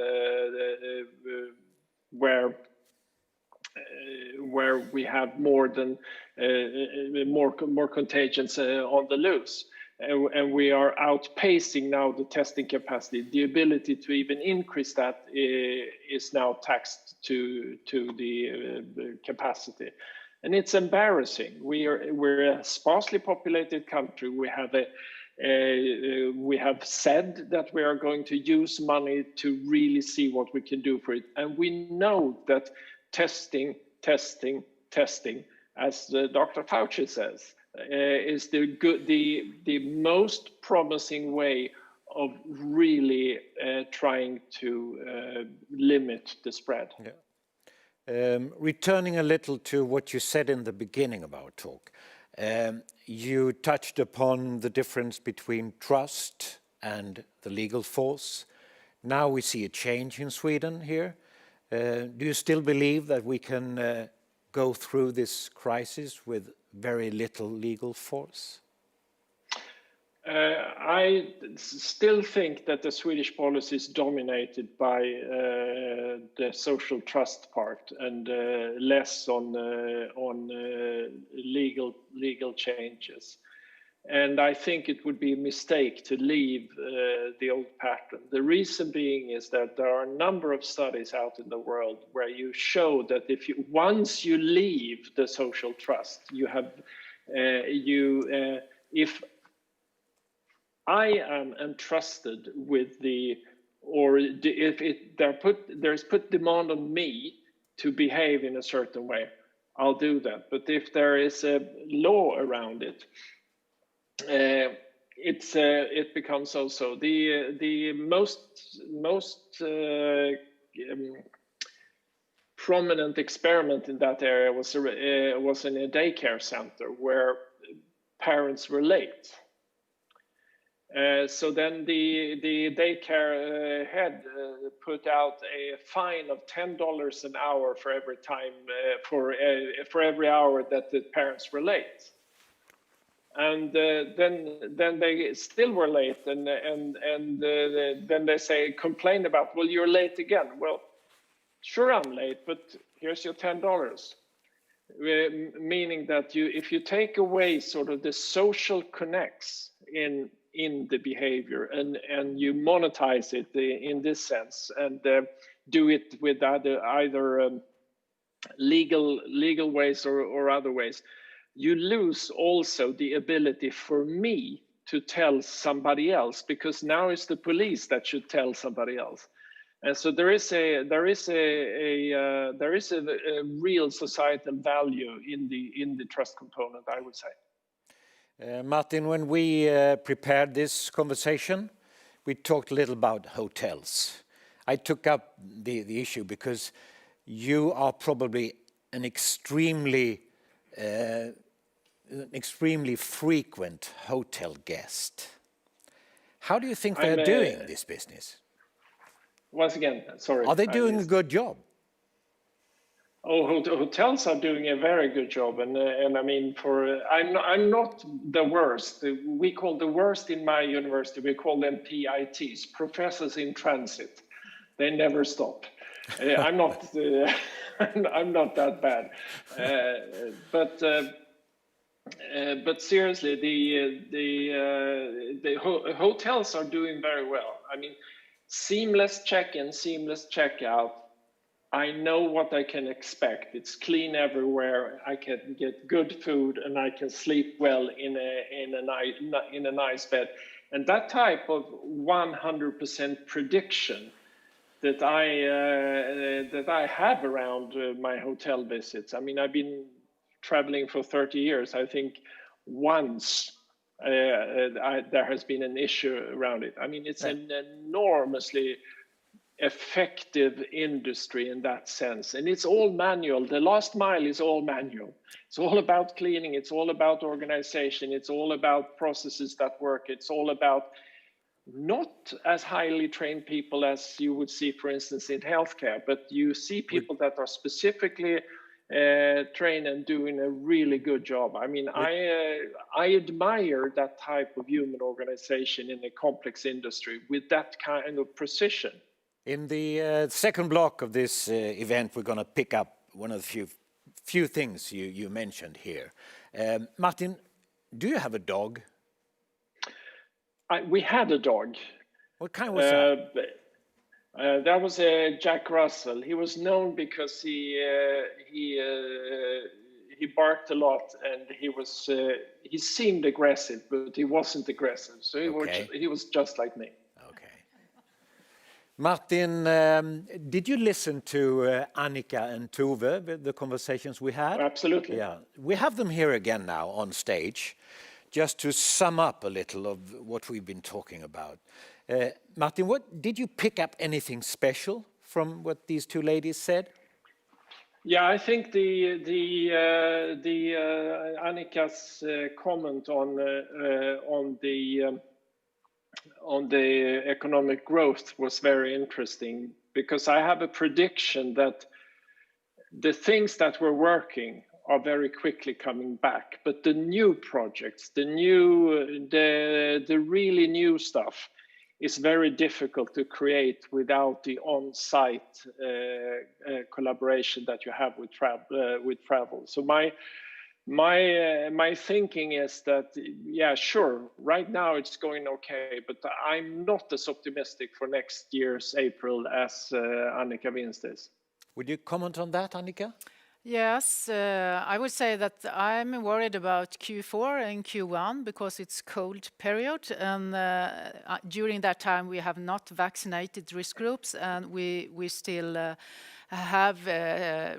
where we have more contagions on the loose, and we are outpacing now the testing capacity. The ability to even increase that is now taxed to the capacity, and it's embarrassing. We're a sparsely populated country. We have said that we are going to use money to really see what we can do for it, and we know that testing, as Dr. Fauci says, is the most promising way of really trying to limit the spread. Yeah. Returning a little to what you said in the beginning of our talk, you touched upon the difference between trust and the legal force. Now we see a change in Sweden here. Do you still believe that we can go through this crisis with very little legal force? I still think that the Swedish policy is dominated by the social trust part and less on legal changes. And I think it would be a mistake to leave the old pattern. The reason being is that there are a number of studies out in the world where you show that once you leave the social trust, if I am entrusted with there's put demand on me to behave in a certain way, I'll do that. But if there is a law around it, it becomes also the most prominent experiment in that area was in a daycare center where parents were late. So then the daycare head put out a fine of $10 an hour for every time for every hour that the parents were late. And then they still were late, and then they complain about, well, you're late again. Well, sure, I'm late, but here's your $10. Meaning that if you take away sort of the social connects in the behavior and you monetize it in this sense and do it with either legal ways or other ways, you lose also the ability for me to tell somebody else, because now it's the police that should tell somebody else. And so there is a real societal value in the trust component, I would say. Martin, when we prepared this conversation, we talked a little about hotels. I took up the issue because you are probably an extremely frequent hotel guest. How do you think they're doing this business? Once again, sorry. Are they doing a good job? Oh, hotels are doing a very good job, and I mean, I'm not the worst. We call the worst in my university. We call them PITs, professors in transit. They never stop. I'm not. I'm not that bad, but seriously, the hotels are doing very well. I mean, seamless check-in, seamless check-out. I know what I can expect. It's clean everywhere. I can get good food, and I can sleep well in a nice bed. And that type of 100% prediction that I have around my hotel visits. I mean, I've been traveling for 30 years. I think once there has been an issue around it. I mean, it's an enormously effective industry in that sense, and it's all manual. The last mile is all manual. It's all about cleaning, it's all about organization, it's all about processes that work, it's all about not as highly trained people as you would see, for instance, in healthcare, but you see people that are specifically trained and doing a really good job. I mean, I admire that type of human organization in a complex industry with that kind of precision. In the second block of this event, we're going to pick up one of the few things you mentioned here. Martin, do you have a dog? We had a dog. What kind was that? That was a Jack Russell. He was known because he barked a lot, and he seemed aggressive, but he wasn't aggressive. So he was just like me. Martin, did you listen to Annika and Tove, the conversations we had? Absolutely. Yeah, we have them here again now on stage, just to sum up a little of what we've been talking about. Martin, did you pick up anything special from what these two ladies said? Yeah, I think the Annika's comment on the economic growth was very interesting, because I have a prediction that the things that were working are very quickly coming back, but the new projects, the really new stuff is very difficult to create without the on-site collaboration that you have with travel. So My thinking is that, yeah, sure, right now it's going okay, but I'm not as optimistic for next year's April as Annika Winst is. Would you comment on that, Annika? Yes, I would say that I'm worried about Q4 and Q1 because it's cold period, and during that time we have not vaccinated risk groups, and we still have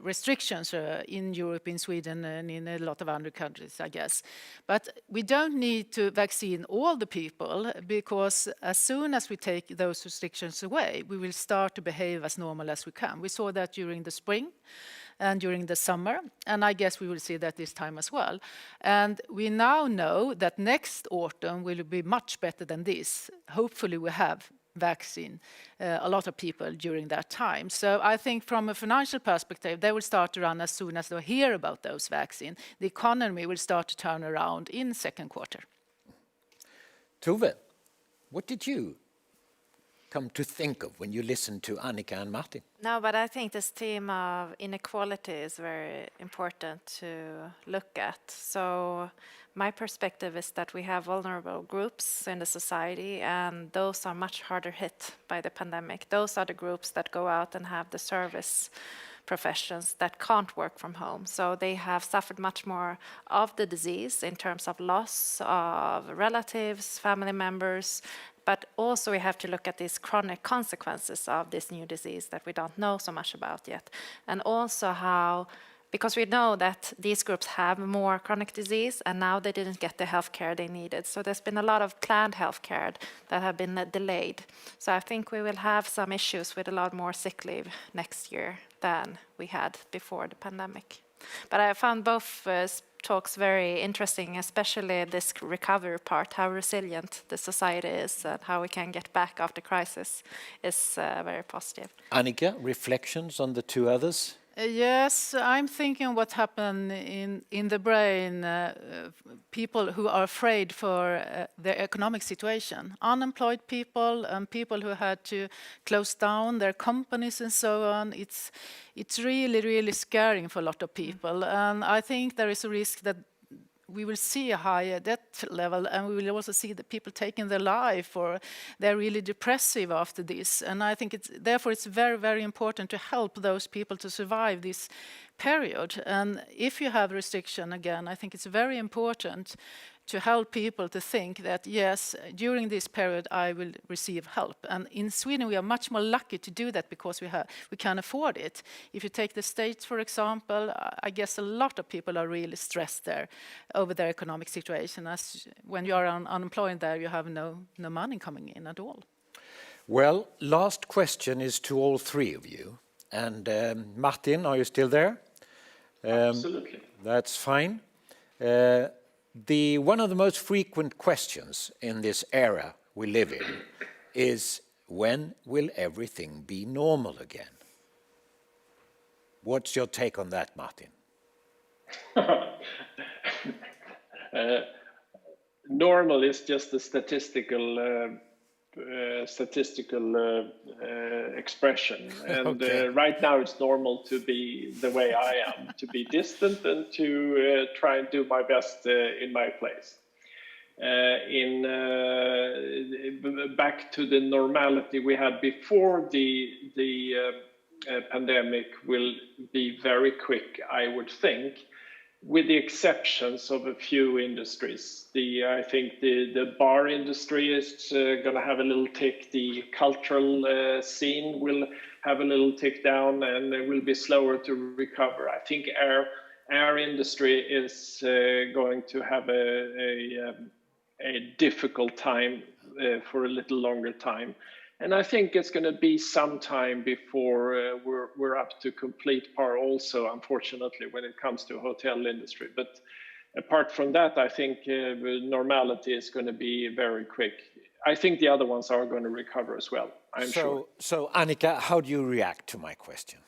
restrictions in Europe, in Sweden, and in a lot of other countries, I guess. But we don't need to vaccine all the people, because as soon as we take those restrictions away, we will start to behave as normal as we can. We saw that during the spring and during the summer, and I guess we will see that this time as well. And we now know that next autumn will be much better than this. Hopefully we have vaccine a lot of people during that time. So I think from a financial perspective, they will start to run as soon as they hear about those vaccines. The economy will start to turn around in second quarter. Tove, what did you come to think of when you listened to Annika and Martin? No, but I think this theme of inequality is very important to look at. So my perspective is that we have vulnerable groups in the society, and those are much harder hit by the pandemic. Those are the groups that go out and have the service professions that can't work from home. So they have suffered much more of the disease in terms of loss of relatives, family members, but also we have to look at these chronic consequences of this new disease that we don't know so much about yet. And also how, because we know that these groups have more chronic disease and now they didn't get the health care they needed. So there's been a lot of planned health care that have been delayed. So I think we will have some issues with a lot more sick leave next year than we had before the pandemic. But I found both talks very interesting, especially this recovery part, how resilient the society is and how we can get back after crisis is very positive. Annika, reflections on the two others? Yes, I'm thinking what happened in the brain, people who are afraid for their economic situation, unemployed people and people who had to close down their companies and so on. It's really, really scaring for a lot of people. And I think there is a risk that we will see a higher debt level, and we will also see the people taking their life, or they're really depressive after this. And I think therefore it's very, very important to help those people to survive this period. And if you have restriction, again, I think it's very important to help people to think that, yes, during this period I will receive help. And in Sweden we are much more lucky to do that because we can afford it. If you take the States, for example, I guess a lot of people are really stressed there over their economic situation. As when you are unemployed there, you have no money coming in at all. Well, last question is to all three of you. And Martin, are you still there? Absolutely. That's fine. One of the most frequent questions in this era we live in is, when will everything be normal again? What's your take on that, Martin? Normal is just a statistical expression, and Okay. right now it's normal to be the way I am, to be distant and to try and do my best in my place. Back to the normality we had before the pandemic will be very quick, I would think, with the exceptions of a few industries. I think the bar industry is going to have a little tick. The cultural scene will have a little tick down, and it will be slower to recover. I think air industry is going to have a difficult time for a little longer time. And I think it's going to be some time before we're up to complete par also, unfortunately, when it comes to hotel industry. But apart from that, I think normality is going to be very quick. I think the other ones are going to recover as well, I'm sure. So Annika, how do you react to my question?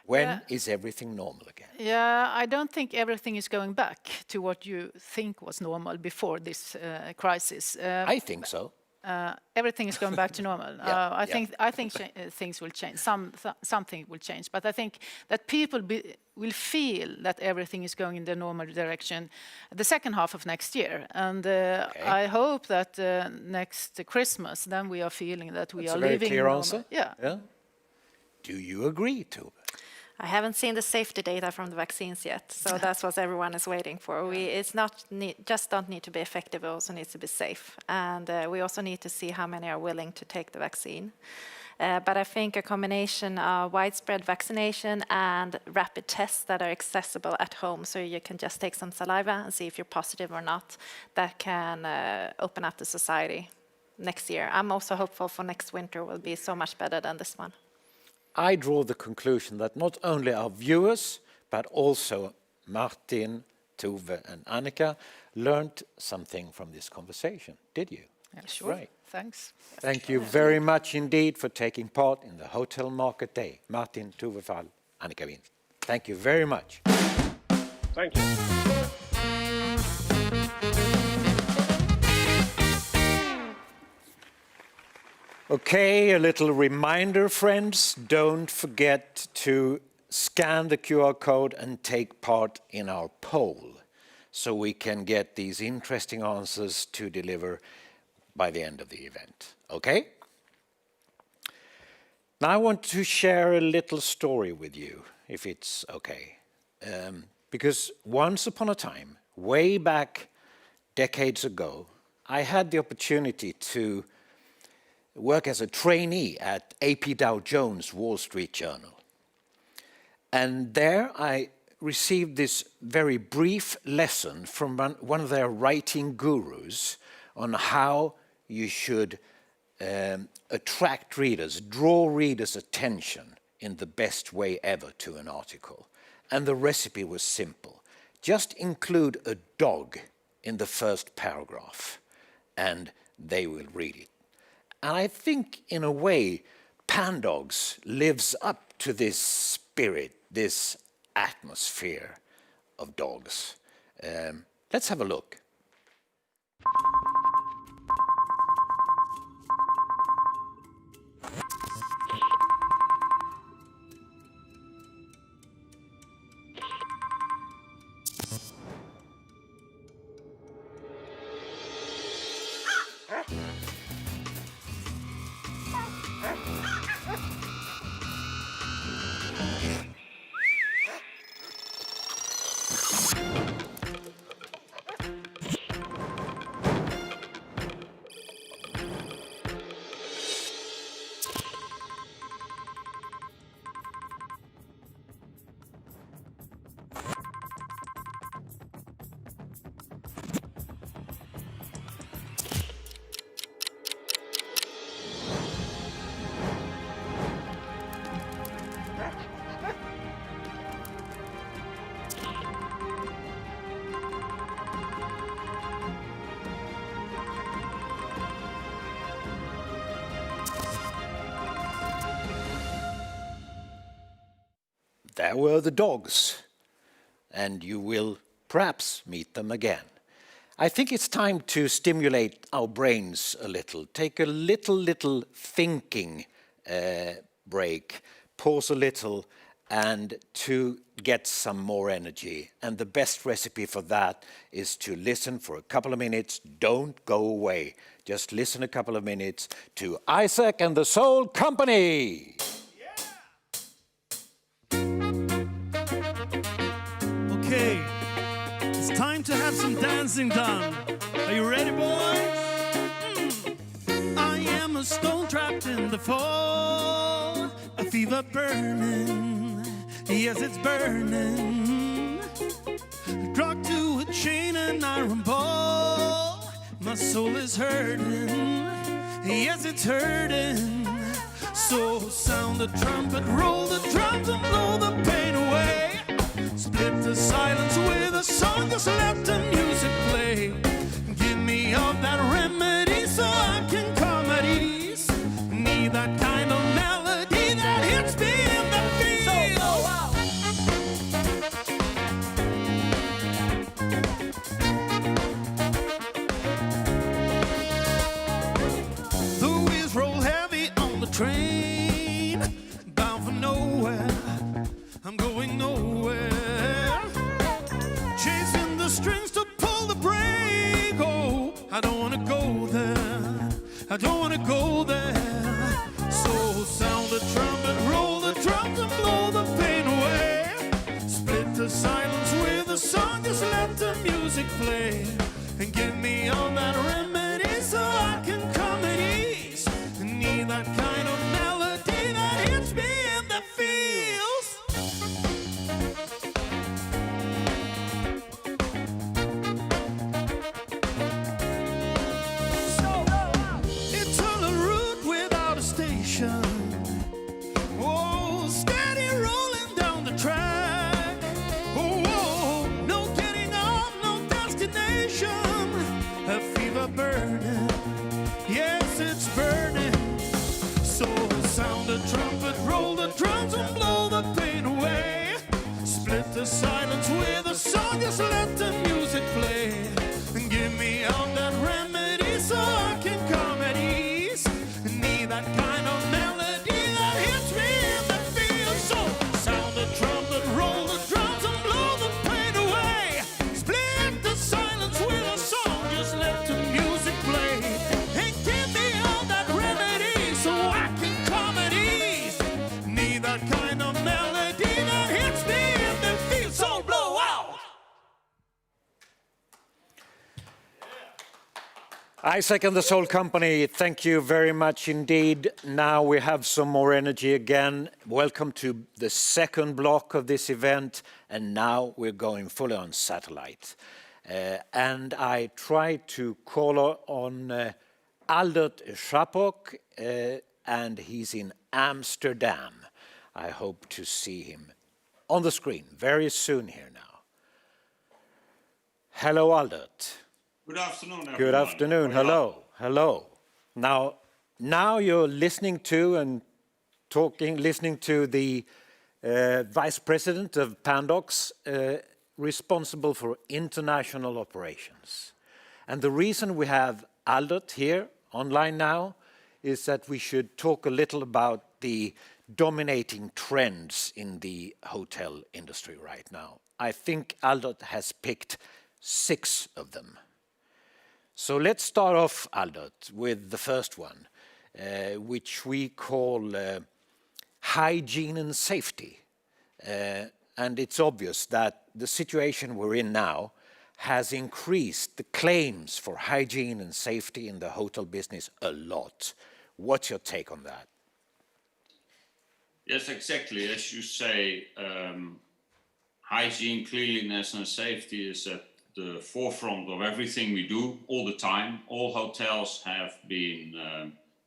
When is everything normal again? Yeah, I don't think everything is going back to what you think was normal before this crisis. I think so. everything is going back to normal. I think things will change. Something will change, but I think that people will feel that everything is going in the normal direction the second half of next year, and I hope that next Christmas, then we are feeling that we are living. That's a very clear answer. Yeah. Do you agree, Tove? I haven't seen the safety data from the vaccines yet, so that's what everyone is waiting for. It's not just don't need to be effective; it also needs to be safe, and we also need to see how many are willing to take the vaccine. But I think a combination of widespread vaccination and rapid tests that are accessible at home, so you can just take some saliva and see if you're positive or not, that can open up the society next year. I'm also hopeful for next winter will be so much better than this one. I draw the conclusion that not only our viewers, but also Martin, Tove, and Annika learned something from this conversation. Did you? Yeah, sure. Right. Thanks. Thank you very much indeed for taking part in the Hotel Market Day. Martin, Tove Fall, Annika Wind. Thank you very much. Thank you. Okay, a little reminder, friends. Don't forget to scan the QR code and take part in our poll so we can get these interesting answers to deliver by the end of the event. Okay? Now I want to share a little story with you, if it's okay. Because once upon a time, way back decades ago, I had the opportunity to work as a trainee at AP Dow Jones Wall Street Journal. And there I received this very brief lesson from one of their writing gurus on how you should attract readers, draw readers' attention in the best way ever to an article. And the recipe was simple. Just include a dog in the first paragraph and they will read it. And I think, in a way, Pandox lives up to this spirit, this atmosphere of dogs. Let's have a look. There were the dogs, and you will perhaps meet them again. I think it's time to stimulate our brains a little, take a little thinking break, pause a little, and to get some more energy. And the best recipe for that is to listen for a couple of minutes. Don't go away. Just listen a couple of minutes to Isaac and the Soul Company. Okay, it's time to have some dancing done. Are you ready, boys? I am a stone trapped in the fall, a fever burning, yes, it's burning. Drugged to a chain and iron ball, my soul is hurting, yes, it's hurting. So sound the trumpet, roll the drums and blow the pain away. Split the silence with a song, just let the music play. Give me all that remedy so I can come at ease. Need that kind of melody that hits me in the feet. So go out. train bound for nowhere. I'm going nowhere. Chasing the strings to pull the brake. Oh, I don't wanna go there. I don't wanna go there. So sound the trumpet, roll the drums and blow the pain away. Split the silence with a song, just let the music play. And give me all that remedy so I can come at ease. Need that kind of melody that hits me in the feels. It's on a route without a station. Oh, steady rolling down the track. Oh, whoa, no getting off, no destination. A fever burning, yes, it's burning. So sound the trumpet, roll the drums and blow the pain away. Split the silence with a song, just let the music play. And give me all that remedy so I can come at ease. Need that kind of melody that hits me in the feel. So sound the trumpet, roll the drums and blow the pain away. Split the silence with a song, just let the music play. And give me all that remedy so I can come at ease. Need that kind of melody that hits me in the feel. So blow out. Isaac and the Soul Company, thank you very much indeed. Now we have some more energy again. Welcome to the second block of this event, and now we're going fully on satellite. And I tried to call on Aldert Schapok, and he's in Amsterdam. I hope to see him on the screen very soon here now. Hello, Aldert. Good afternoon, everyone. Good afternoon. Hello. Hello. Now you're listening to and listening to the Vice President of Pandox, responsible for international operations. And the reason we have Aldert here online now is that we should talk a little about the dominating trends in the hotel industry right now. I think Aldert has picked 6 of them. So let's start off, Aldert, with the first one, which we call hygiene and safety. And it's obvious that the situation we're in now has increased the claims for hygiene and safety in the hotel business a lot. What's your take on that? Yes, exactly. As you say, hygiene, cleanliness and safety is at the forefront of everything we do all the time. All hotels have been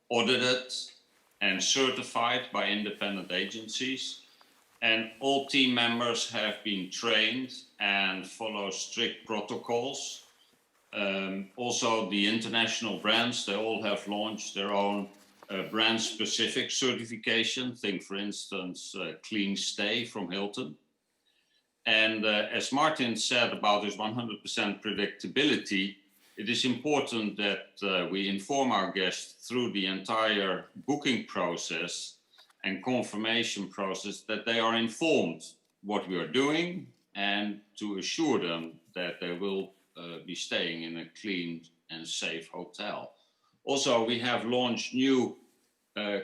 audited and certified by independent agencies, and all team members have been trained and follow strict protocols. Also, the international brands, they all have launched their own brand-specific certification. Think, for instance, Clean Stay from Hilton. And as Martin said about this 100% predictability, it is important that we inform our guests through the entire booking process and confirmation process that they are informed what we are doing, and to assure them that they will be staying in a clean and safe hotel. Also, we have launched new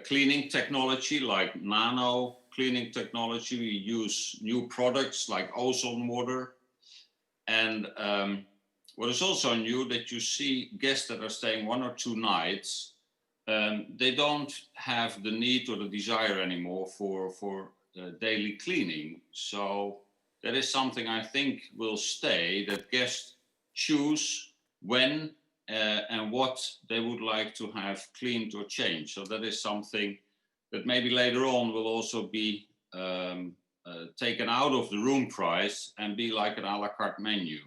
cleaning technology like nano cleaning technology. We use new products like ozone water. And what is also new, that you see guests that are staying 1 or 2 nights, they don't have the need or the desire anymore for daily cleaning. So that is something I think will stay, that guests choose when and what they would like to have cleaned or changed. So that is something that maybe later on will also be taken out of the room price and be like an a la carte menu.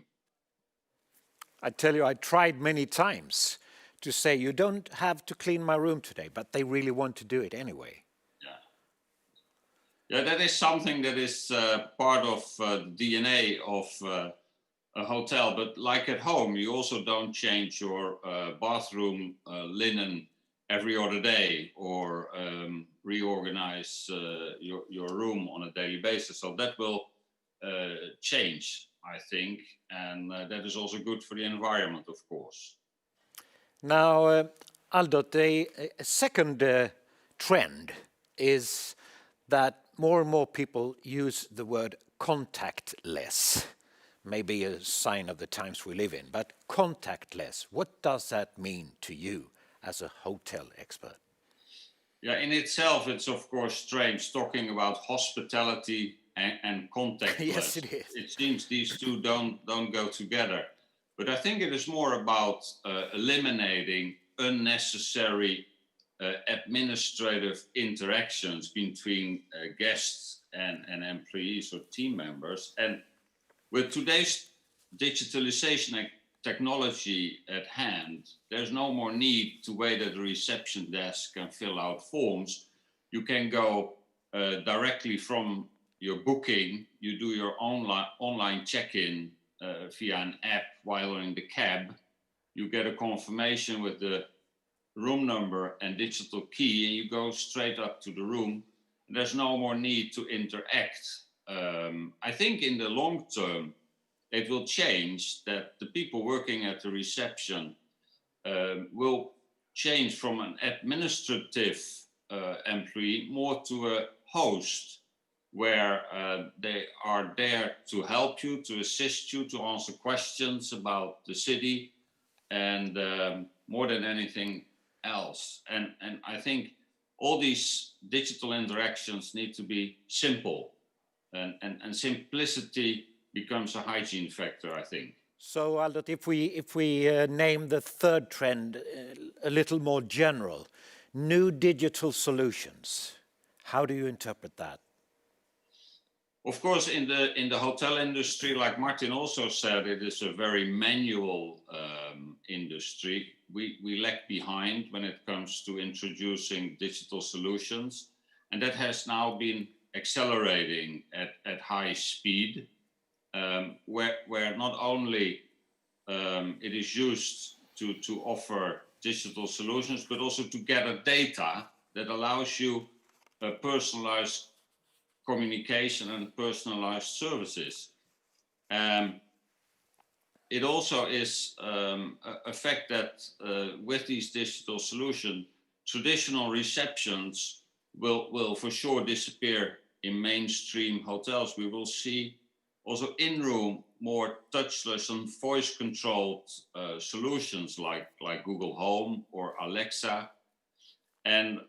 I tell you, I tried many times to say, you don't have to clean my room today, but they really want to do it anyway. Yeah, that is something that is part of the DNA of a hotel. But like at home, you also don't change your bathroom linen every other day or reorganize your room on a daily basis. So that will change, I think, and that is also good for the environment, of course. Now, Aldo, a second trend is that more and more people use the word contactless. Maybe a sign of the times we live in, but contactless, what does that mean to you as a hotel expert? Yeah, in itself, it's of course strange talking about hospitality and contactless. Yes, it is. It seems these two don't go together. But I think it is more about eliminating unnecessary administrative interactions between guests and employees or team members. And with today's digitalization and technology at hand, there's no more need to wait at the reception desk and fill out forms. You can go directly from your booking, you do your online check-in via an app while you're in the cab. You get a confirmation with the room number and digital key, and you go straight up to the room. There's no more need to interact. I think in the long term, it will change that the people working at the reception will change from an administrative employee more to a host, where they are there to help you, to assist you, to answer questions about the city, and more than anything else. And I think all these digital interactions need to be simple, and simplicity becomes a hygiene factor, I think. So, Aldo, if we name the third trend a little more general, new digital solutions, how do you interpret that? Of course, in the hotel industry, like Martin also said, it is a very manual industry. We lag behind when it comes to introducing digital solutions, and that has now been accelerating at high speed, where not only it is used to offer digital solutions, but also to gather data that allows you personalized communication and personalized services. It also is a fact that with these digital solutions, traditional receptions will for sure disappear in mainstream hotels. We will see also in-room more touchless and voice-controlled solutions like Google Home or Alexa. And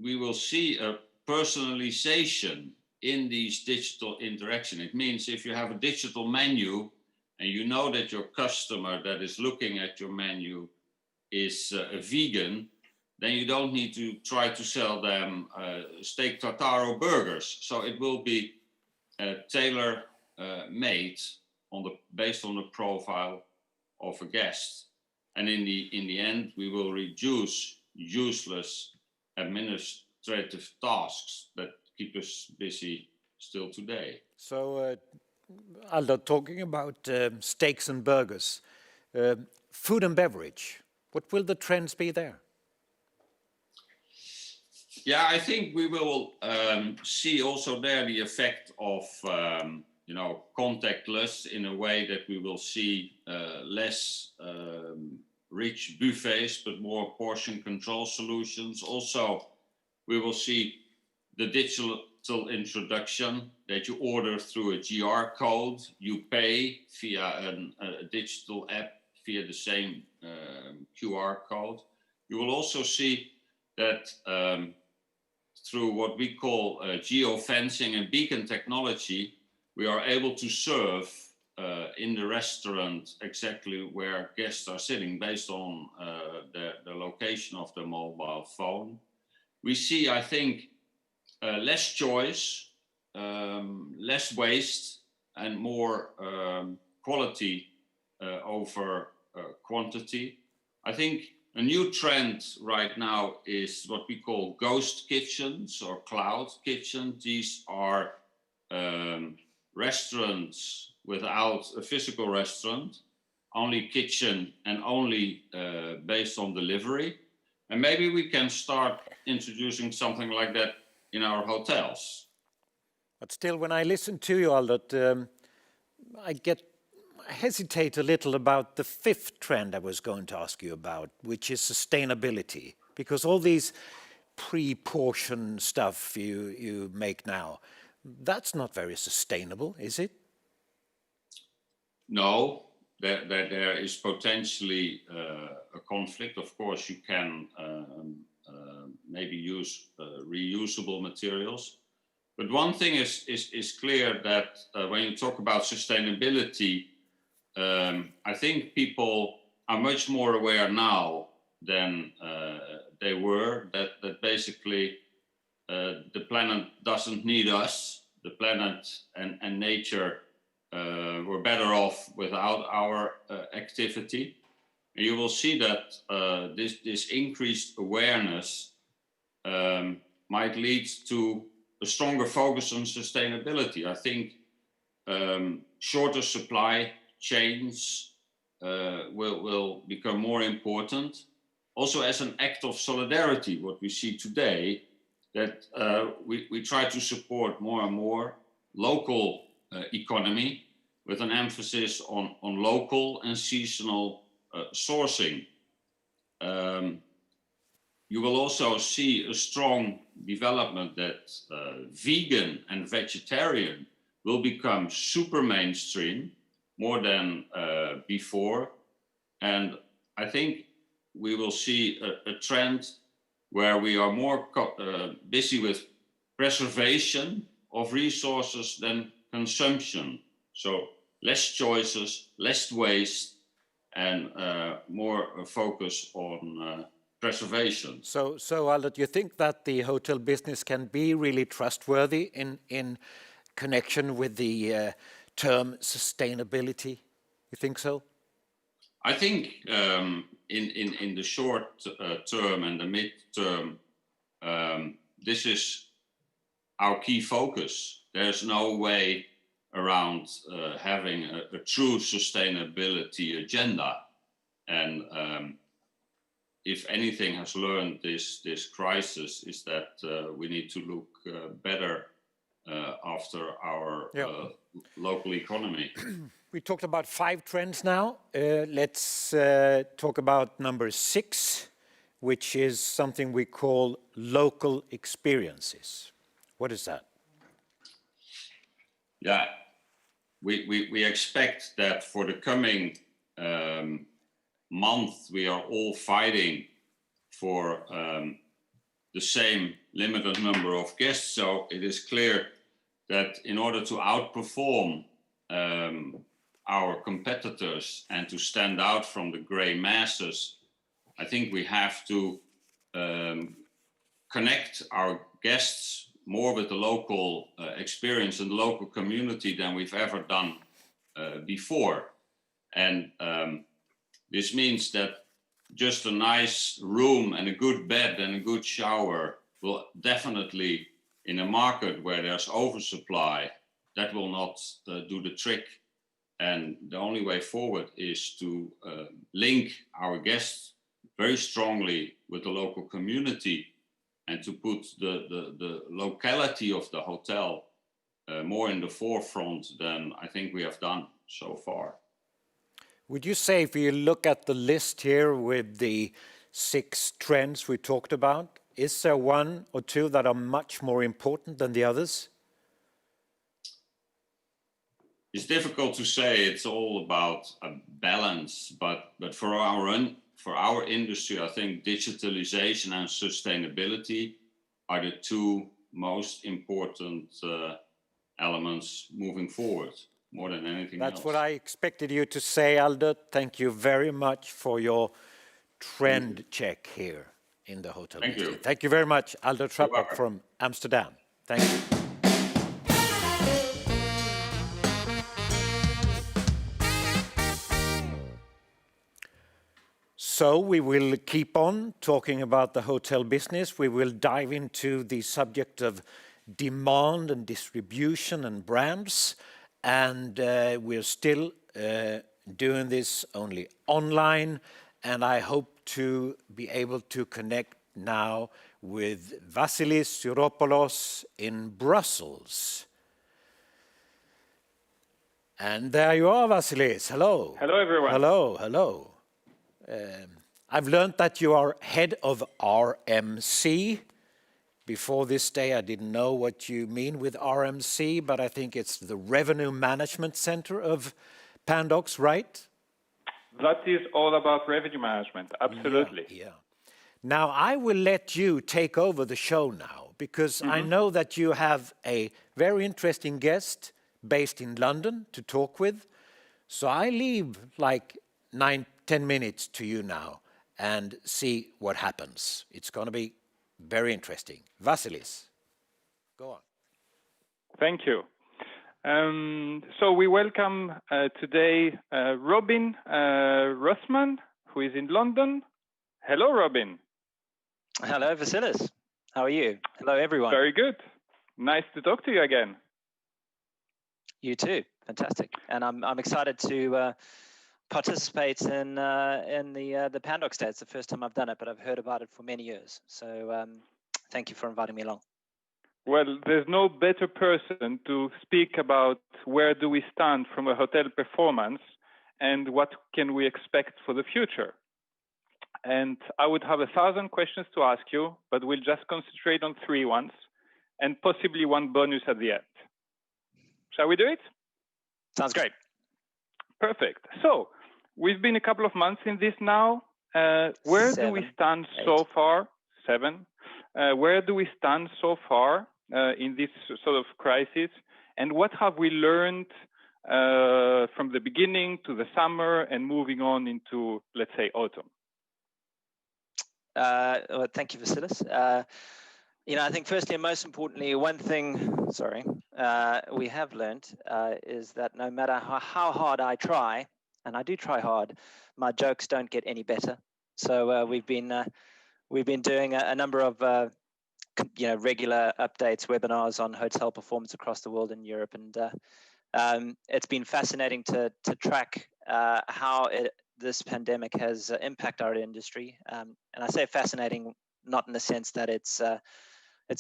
we will see a personalization in these digital interaction. It means if you have a digital menu and you know that your customer that is looking at your menu is a vegan, then you don't need to try to sell them steak tartare or burgers. So it will be tailor made based on the profile of a guest. And in the end, we will reduce useless administrative tasks that keep us busy still today. So, Aldo, talking about steaks and burgers, food and beverage, what will the trends be there? Yeah, I think we will see also there the effect of contactless, in a way that we will see less rich buffets, but more portion control solutions. Also, we will see the digital introduction that you order through a GR code, you pay via a digital app via the same QR code. You will also see that through what we call geofencing and beacon technology, we are able to serve in the restaurant exactly where guests are sitting based on the location of the mobile phone. We see, I think, less choice, less waste, and more quality over quantity. I think a new trend right now is what we call ghost kitchens or cloud kitchens. These are restaurants without a physical restaurant, only kitchen and only based on delivery. And maybe we can start introducing something like that in our hotels. But still, when I listen to you, Albert, I hesitate a little about the fifth trend I was going to ask you about, which is sustainability. Because all these pre-portion stuff you make now, that's not very sustainable, is it? No, there is potentially a conflict. Of course, you can maybe use reusable materials. But one thing is clear that when you talk about sustainability, I think people are much more aware now than they were, that basically the planet doesn't need us. The planet and nature were better off without our activity. And you will see that this increased awareness might lead to a stronger focus on sustainability. I think shorter supply chains will become more important. Also as an act of solidarity, what we see today, that we try to support more and more local economy with an emphasis on local and seasonal sourcing. You will also see a strong development that vegan and vegetarian will become super mainstream more than before. And I think we will see a trend where we are more busy with preservation of resources than consumption. So less choices, less waste, and more focus on preservation. So Albert, you think that the hotel business can be really trustworthy in connection with the term sustainability? You think so? I think in the short term and the mid-term, this is our key focus. There's no way around having a true sustainability agenda. And if anything has learned this crisis is that we need to look better after our local economy. We talked about 5 trends now. Let's talk about number 6, which is something we call local experiences. What is that? Yeah, we expect that for the coming month, we are all fighting for the same limited number of guests. So it is clear that in order to outperform our competitors and to stand out from the gray masses, I think we have to connect our guests more with the local experience and the local community than we've ever done before. And this means that just a nice room and a good bed and a good shower will definitely, in a market where there's oversupply, that will not do the trick. And the only way forward is to link our guests very strongly with the local community and to put the locality of the hotel more in the forefront than I think we have done so far. Would you say, if you look at the list here with the 6 trends we talked about, is there one or two that are much more important than the others? It's difficult to say. It's all about a balance, but for our industry, I think digitalization and sustainability are the 2 most important elements moving forward, more than anything else. That's what I expected you to say, Albert. Thank you very much for your trend check here in the hotel industry. Thank you very much, Albert Trappert from Amsterdam. Thank you. So we will keep on talking about the hotel business. We will dive into the subject of demand and distribution and brands. And we're still doing this only online, and I hope to be able to connect now with Vasilis Syropoulos in Brussels. And there you are, Vasilis. Hello. Hello, everyone. Hello, hello. I've learned that you are head of RMC. Before this day, I didn't know what you mean with RMC, but I think it's the Revenue Management Center of Pandox, right? That is all about revenue management, absolutely. Yeah. Now, I will let you take over the show now, because I know that you have a very interesting guest based in London to talk with. So I leave like 9-10 minutes to you now and see what happens. It's going to be very interesting. Vasilis, go on. Thank you. So we welcome today Robin Rothman, who is in London. Hello, Robin. Hello, Vasilis. How are you? Hello, everyone. Very good. Nice to talk to you again. You too. Fantastic. And I'm excited to participate in the Pandox Day. It's the first time I've done it, but I've heard about it for many years. So thank you for inviting me along. Well, there's no better person to speak about where do we stand from a hotel performance and what can we expect for the future. And I would have 1,000 questions to ask you, but we'll just concentrate on 3 ones and possibly one bonus at the end. Shall we do it? Sounds great. Perfect. So we've been a couple of months in this now. Where do we stand so far? 7. Where do we stand so far in this sort of crisis? And what have we learned from the beginning to the summer and moving on into, let's say, autumn? Well, thank you, Vasilis. I think firstly and most importantly, one thing, we have learned is that no matter how hard I try, and I do try hard, my jokes don't get any better. So we've been doing a number of regular updates, webinars on hotel performance across the world in Europe, and it's been fascinating to track how this pandemic has impacted our industry. And I say fascinating, not in the sense that it's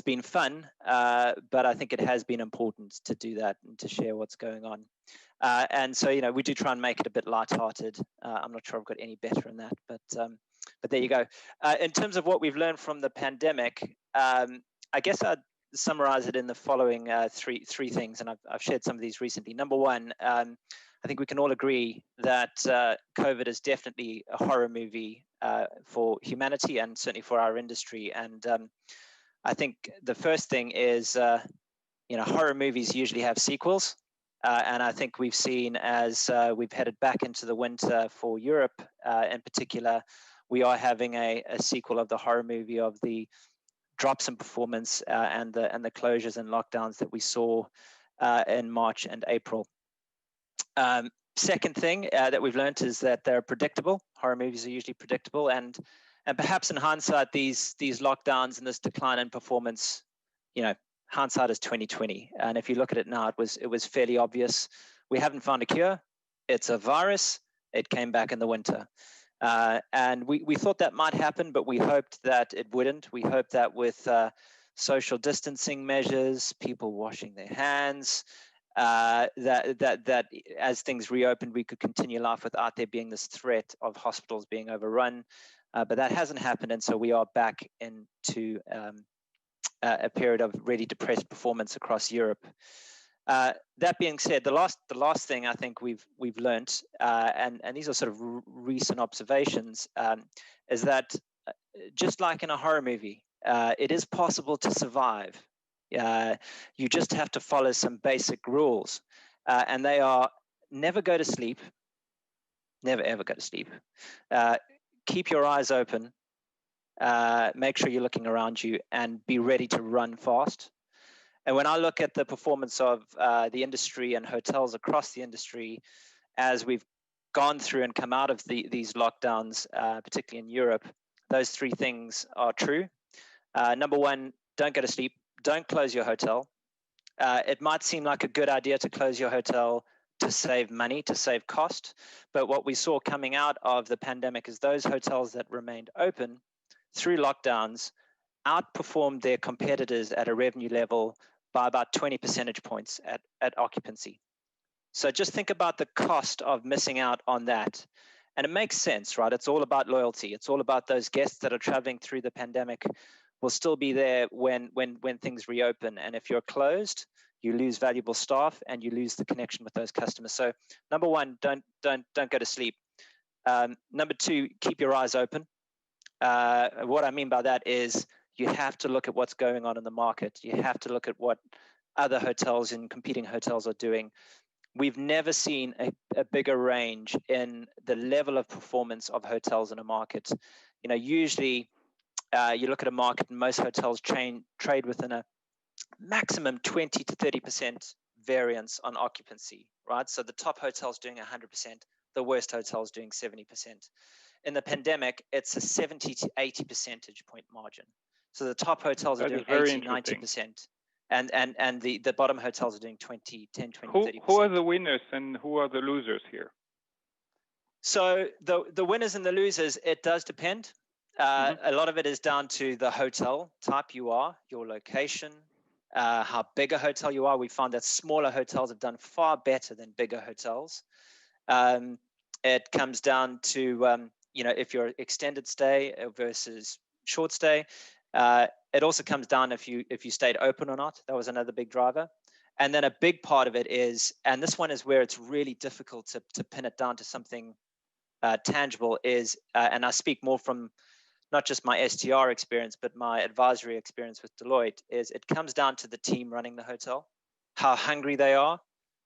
been fun, but I think it has been important to do that and to share what's going on. And so, we do try and make it a bit lighthearted. I'm not sure I've got any better in that, but there you go. In terms of what we've learned from the pandemic, I guess I'd summarize it in the following three things, and I've shared some of these recently. Number one, I think we can all agree that COVID is definitely a horror movie for humanity and certainly for our industry. And I think the first thing is, horror movies usually have sequels. And I think we've seen as we've headed back into the winter for Europe in particular, we are having a sequel of the horror movie of the drops in performance and the closures and lockdowns that we saw in March and April. Second thing that we've learned is that they're predictable. Horror movies are usually predictable, and perhaps in hindsight, these lockdowns and this decline in performance, hindsight is 2020. And if you look at it now, it was fairly obvious. We haven't found a cure. It's a virus. It came back in the winter. And we thought that might happen, but we hoped that it wouldn't. We hoped that with social distancing measures, people washing their hands, that as things reopened, we could continue life without there being this threat of hospitals being overrun. But that hasn't happened, and so we are back into a period of really depressed performance across Europe. That being said, the last thing I think we've learned, and these are sort of recent observations, is that just like in a horror movie, it is possible to survive. You just have to follow some basic rules, and they are: never go to sleep, never ever go to sleep. Keep your eyes open. Make sure you're looking around you, and be ready to run fast. And when I look at the performance of the industry and hotels across the industry, as we've gone through and come out of these lockdowns, particularly in Europe, those 3 things are true. Number one, don't go to sleep. Don't close your hotel. It might seem like a good idea to close your hotel. to save money, to save cost. But what we saw coming out of the pandemic is those hotels that remained open through lockdowns outperformed their competitors at a revenue level by about 20 percentage points at occupancy. So just think about the cost of missing out on that. And it makes sense, right? It's all about loyalty. It's all about those guests that are traveling through the pandemic will still be there when things reopen. And if you're closed, you lose valuable staff and you lose the connection with those customers. So number one, don't go to sleep. Number two, keep your eyes open. What I mean by that is you have to look at what's going on in the market. You have to look at what other hotels and competing hotels are doing. We've never seen a bigger range in the level of performance of hotels in a market. You know, usually you look at a market and most hotels trade within a maximum 20 to 30% variance on occupancy, right? So the top hotel's doing 100%, the worst hotel's doing 70%. In the pandemic, it's a 70 to 80 percentage point margin. So the top hotels are doing 80, 90%. And the bottom hotels are doing 10, 20, 30%. Who are the winners and who are the losers here? So the winners and the losers, it does depend. A lot of it is down to the hotel type you are, your location, how big a hotel you are. We found that smaller hotels have done far better than bigger hotels. It comes down to, if you're extended stay versus short stay. It also comes down if you stayed open or not. That was another big driver. And then a big part of it is, and this one is where it's really difficult to pin it down to something tangible is, and I speak more from not just my STR experience, but my advisory experience with Deloitte, is it comes down to the team running the hotel, how hungry they are,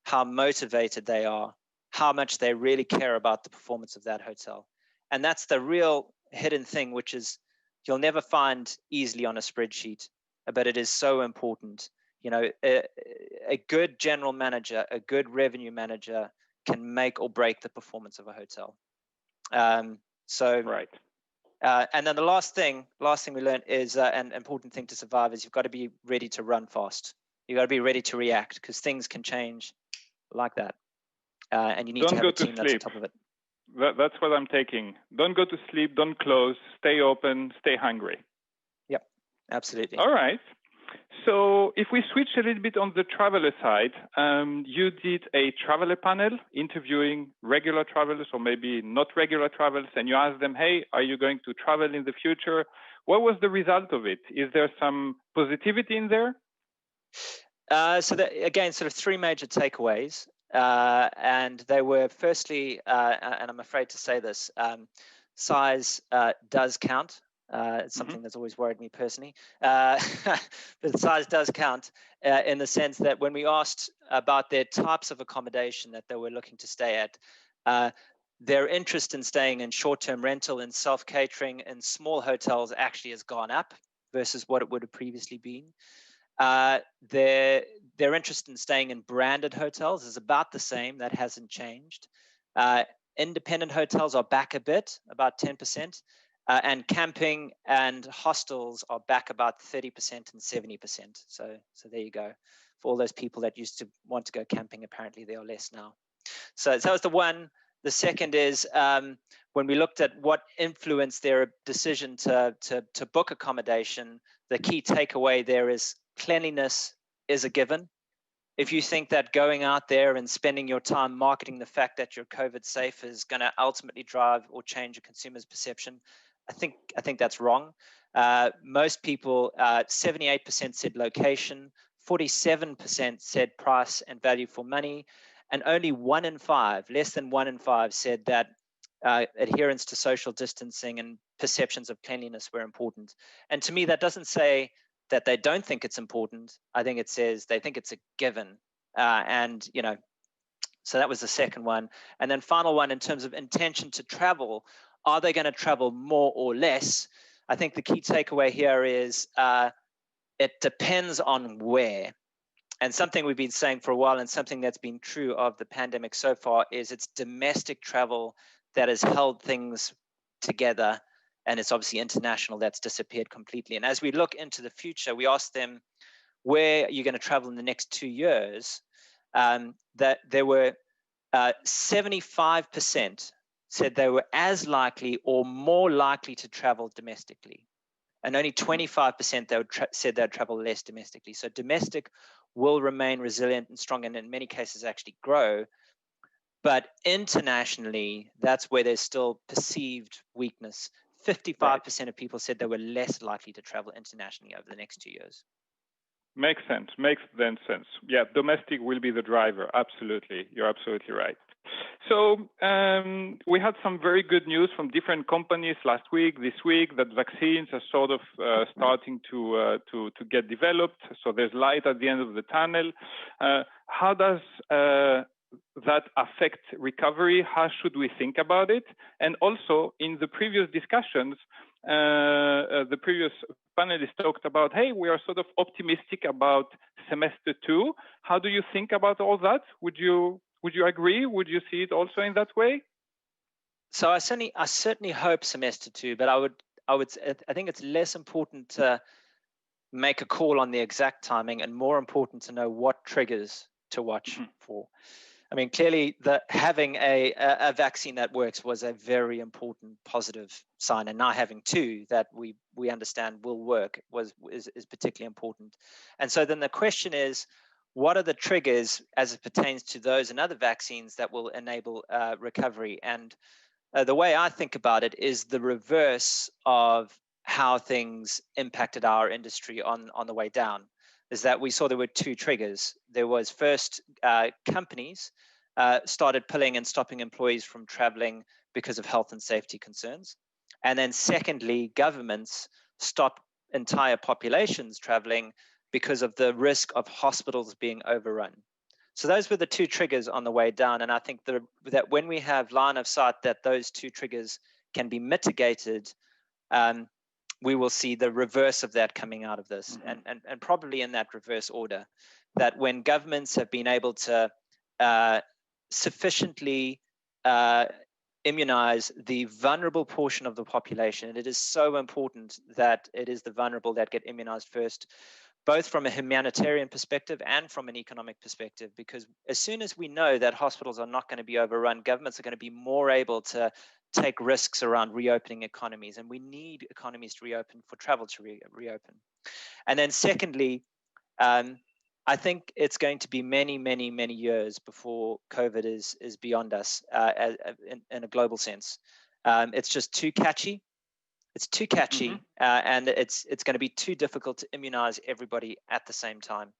how motivated they are, how much they really care about the performance of that hotel. And that's the real hidden thing, which is you'll never find easily on a spreadsheet, but it is so important. You know, a good general manager, a good revenue manager can make or break the performance of a hotel. Right. And then the last thing we learned is an important thing to survive is you've got to be ready to run fast. You've got to be ready to react because things can change like that. And you need to have a team that's on top of it. That's what I'm taking. Don't go to sleep, don't close, stay open, stay hungry. Yep, absolutely. All right. So if we switch a little bit on the traveler side, you did a traveler panel interviewing regular travelers or maybe not regular travelers, and you asked them, hey, are you going to travel in the future? What was the result of it? Is there some positivity in there? Again, sort of three major takeaways. And they were firstly, and I'm afraid to say this, size does count. It's something that's always worried me personally. But size does count in the sense that when we asked about their types of accommodation that they were looking to stay at, their interest in staying in short-term rental and self-catering in small hotels actually has gone up versus what it would have previously been. Their interest in staying in branded hotels is about the same. That hasn't changed. Independent hotels are back a bit, about 10%, and camping and hostels are back about 30% and 70%. So there you go. For all those people that used to want to go camping, apparently they are less now. So that was the one. The second is when we looked at what influenced their decision to book accommodation, the key takeaway there is cleanliness is a given. If you think that going out there and spending your time marketing the fact that you're COVID safe is going to ultimately drive or change a consumer's perception, I think that's wrong. Most people, 78% said location, 47% said price and value for money, and only 1 in 5, less than 1 in 5, said that adherence to social distancing and perceptions of cleanliness were important. And to me, that doesn't say that they don't think it's important. I think it says they think it's a given. So that was the second one. And then final one, in terms of intention to travel, are they going to travel more or less? I think the key takeaway here is it depends on where. And something we've been saying for a while and something that's been true of the pandemic so far is it's domestic travel that has held things together. And it's obviously international that's disappeared completely. And as we look into the future, we asked them, where are you going to travel in the next 2 years? That there were 75% said they were as likely or more likely to travel domestically. And only 25% said they'd travel less domestically. So domestic will remain resilient and strong, and in many cases actually grow. But internationally, that's where there's still perceived weakness. 55% of people said they were less likely to travel internationally over the next 2 years. Makes sense. Makes then sense. Yeah, domestic will be the driver. Absolutely. You're absolutely right. So we had some very good news from different companies last week, this week, that vaccines are sort of starting to get developed. So there's light at the end of the tunnel. How does that affect recovery? How should we think about it? And also, in the previous discussions, the previous panelists talked about, hey, we are sort of optimistic about semester 2. How do you think about all that? Would you agree? Would you see it also in that way? So I certainly hope semester 2, but I think it's less important to make a call on the exact timing and more important to know what triggers to watch for. I mean, clearly, having a vaccine that works was a very important positive sign, and now having 2 that we understand will work is particularly important. And so then the question is, what are the triggers as it pertains to those and other vaccines that will enable recovery? And the way I think about it is the reverse of how things impacted our industry on the way down. Is that we saw there were 2 triggers. There was first companies started pulling and stopping employees from traveling because of health and safety concerns. And then secondly, governments stopped entire populations traveling because of the risk of hospitals being overrun. So those were the 2 triggers on the way down. And I think that when we have line of sight that those 2 triggers can be mitigated, we will see the reverse of that coming out of this, and probably in that reverse order, that when governments have been able to sufficiently immunize the vulnerable portion of the population, and it is so important that it is the vulnerable that get immunized first, both from a humanitarian perspective and from an economic perspective, because as soon as we know that hospitals are not going to be overrun, governments are going to be more able to take risks around reopening economies, and we need economies to reopen for travel to reopen. And then secondly, I think it's going to be many, many, many years before COVID is beyond us in a global sense. It's just too catchy. It's too catchy, and it's going to be too difficult to immunize everybody at the same time.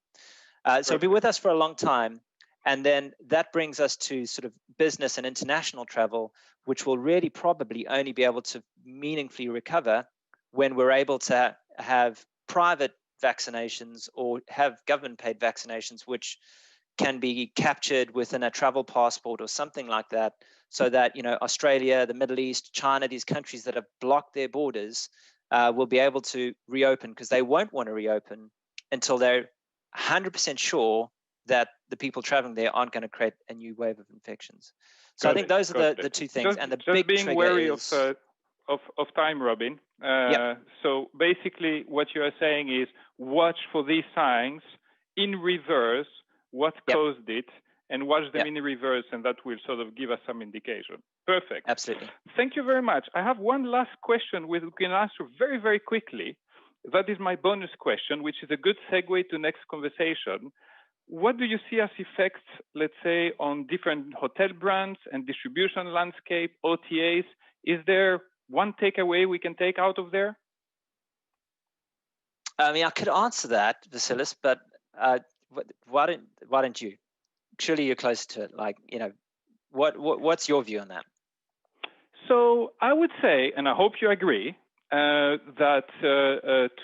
So it'll be with us for a long time. And then that brings us to sort of business and international travel, which will really probably only be able to meaningfully recover when we're able to have private vaccinations or have government-paid vaccinations, which can be captured within a travel passport or something like that, so that, you know, Australia, the Middle East, China, these countries that have blocked their borders will be able to reopen, because they won't want to reopen until they're 100% sure that the people traveling there aren't going to create a new wave of infections. So I think those are the 2 things. Just, and the just big being trigger wary is... of time, Robin. So basically what you are saying is watch for these signs in reverse, what caused it, and watch them in reverse, and that will sort of give us some indication. Perfect. Absolutely. Thank you very much. I have one last question which we can answer very, very quickly. That is my bonus question, which is a good segue to next conversation. What do you see as effects, let's say, on different hotel brands and distribution landscape, OTAs? Is there one takeaway we can take out of there? I mean, I could answer that, Vasilis, but why don't you? Surely you're close to it. Like, you know, what's your view on that? So I would say, and I hope you agree, that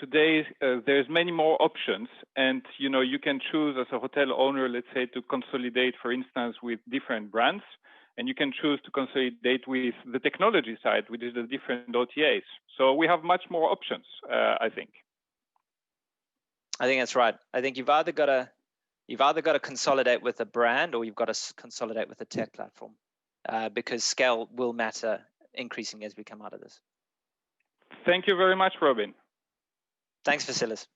today there's many more options, and you know, you can choose as a hotel owner, let's say, to consolidate, for instance, with different brands, and you can choose to consolidate with the technology side, which is the different OTAs. So we have much more options, I think. I think that's right. I think you've either got to consolidate with a brand, or you've got to consolidate with a tech platform, because scale will matter increasingly as we come out of this. Thank you very much, Robin. Thanks, Vasilis.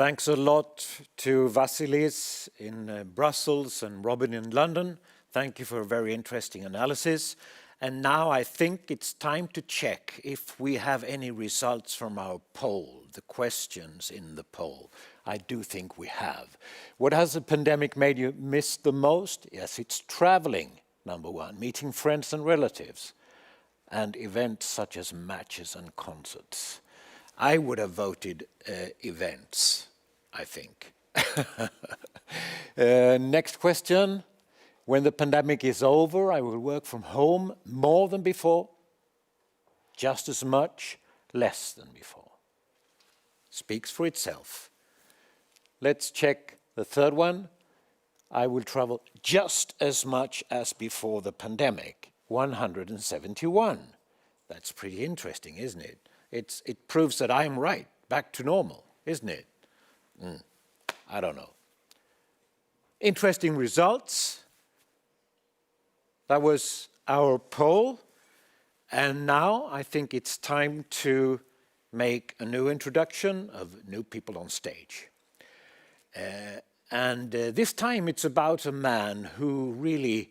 Thanks a lot to Vasilis in Brussels and Robin in London. Thank you for a very interesting analysis. And now I think it's time to check if we have any results from our poll, the questions in the poll. I do think we have. What has the pandemic made you miss the most? Yes, it's traveling, number one, meeting friends and relatives, and events such as matches and concerts. I would have voted events, I think. Next question. When the pandemic is over, I will work from home more than before, just as much, less than before. Speaks for itself. Let's check the third one. I will travel just as much as before the pandemic, 171. That's pretty interesting, isn't it? It proves that I'm right, back to normal, isn't it? I don't know. Interesting results. That was our poll. And now I think it's time to make a new introduction of new people on stage. This time it's about a man who really,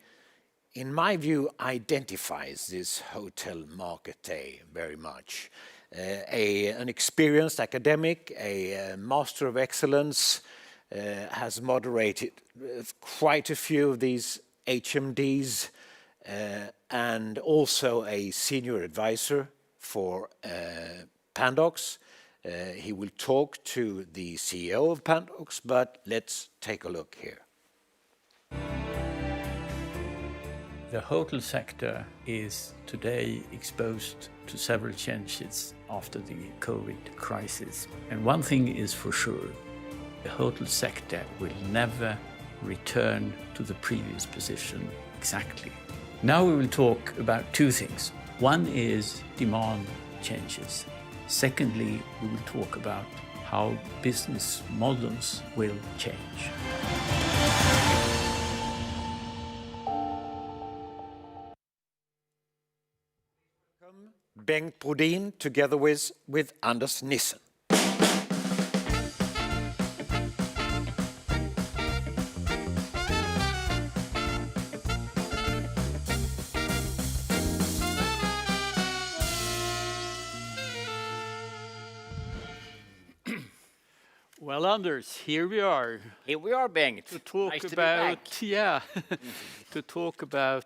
in my view, identifies this hotel market day very much. An experienced academic, a master of excellence, has moderated quite a few of these HMDs, and also a senior advisor for Pandox. He will talk to the CEO of Pandox, but let's take a look here. The hotel sector is today exposed to several changes after the COVID crisis. And one thing is for sure, the hotel sector will never return to the previous position exactly. Now we will talk about two things. One is demand changes. Secondly, we will talk about how business models will change. Bengt Brodin together with Anders Nissen. Well, Anders, here we are. Here we are, Bengt. To talk nice about, to talk about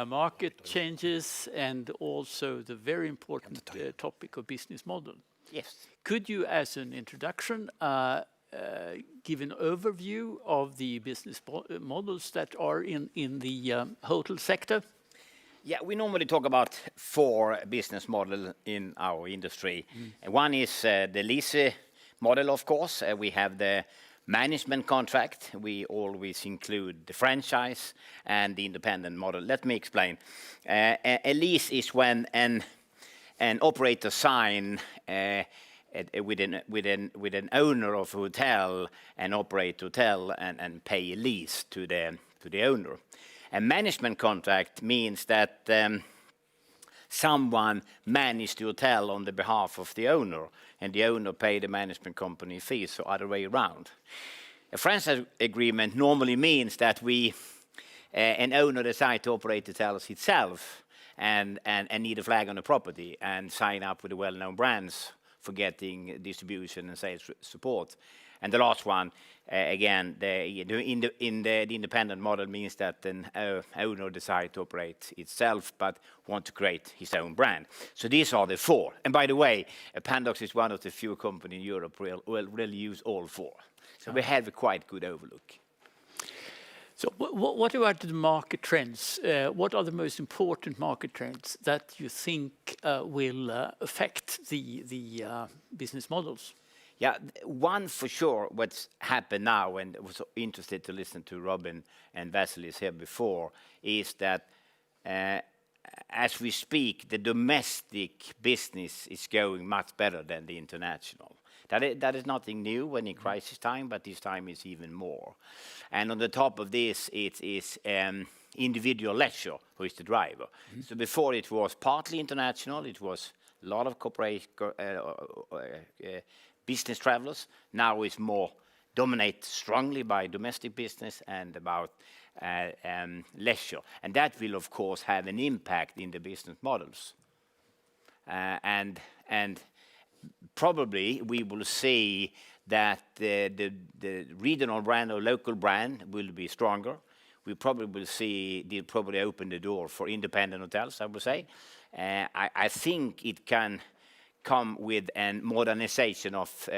market changes and also the very important topic of business model. Yes. Could you, as an introduction, give an overview of the business models that are in the hotel sector? Yeah, we normally talk about 4 business models in our industry. One is the lease model, of course. We have the management contract. We always include the franchise and the independent model. Let me explain. A lease is when an operator sign with an owner of a hotel and operate hotel and pay a lease to the owner. A management contract means that someone managed the hotel on the behalf of the owner, and the owner paid the management company fees, so other way around. A franchise agreement normally means that an owner decides to operate the hotels itself and need a flag on the property and sign up with the well-known brands for getting distribution and sales support. And the last one, again, the independent model means that an owner decides to operate itself but want to create his own brand. So these are the 4. And by the way, Pandox is one of the few companies in Europe who will really use all 4. So we have a quite good overlook. So what about the market trends? What are the most important market trends that you think will affect the business models? Yeah, one for sure what's happened now, and I was interested to listen to Robin and Vasilis here before, is that as we speak, the domestic business is going much better than the international. That is nothing new when in crisis time, but this time is even more. And on the top of this, it is individual leisure who is the driver. So before it was partly international, it was a lot of business travelers. Now it's more dominated strongly by domestic business and about leisure. And that will, of course, have an impact in the business models. And probably we will see that the regional brand or local brand will be stronger. We probably will see, they'll probably open the door for independent hotels, I would say. I think it can come with a modernization of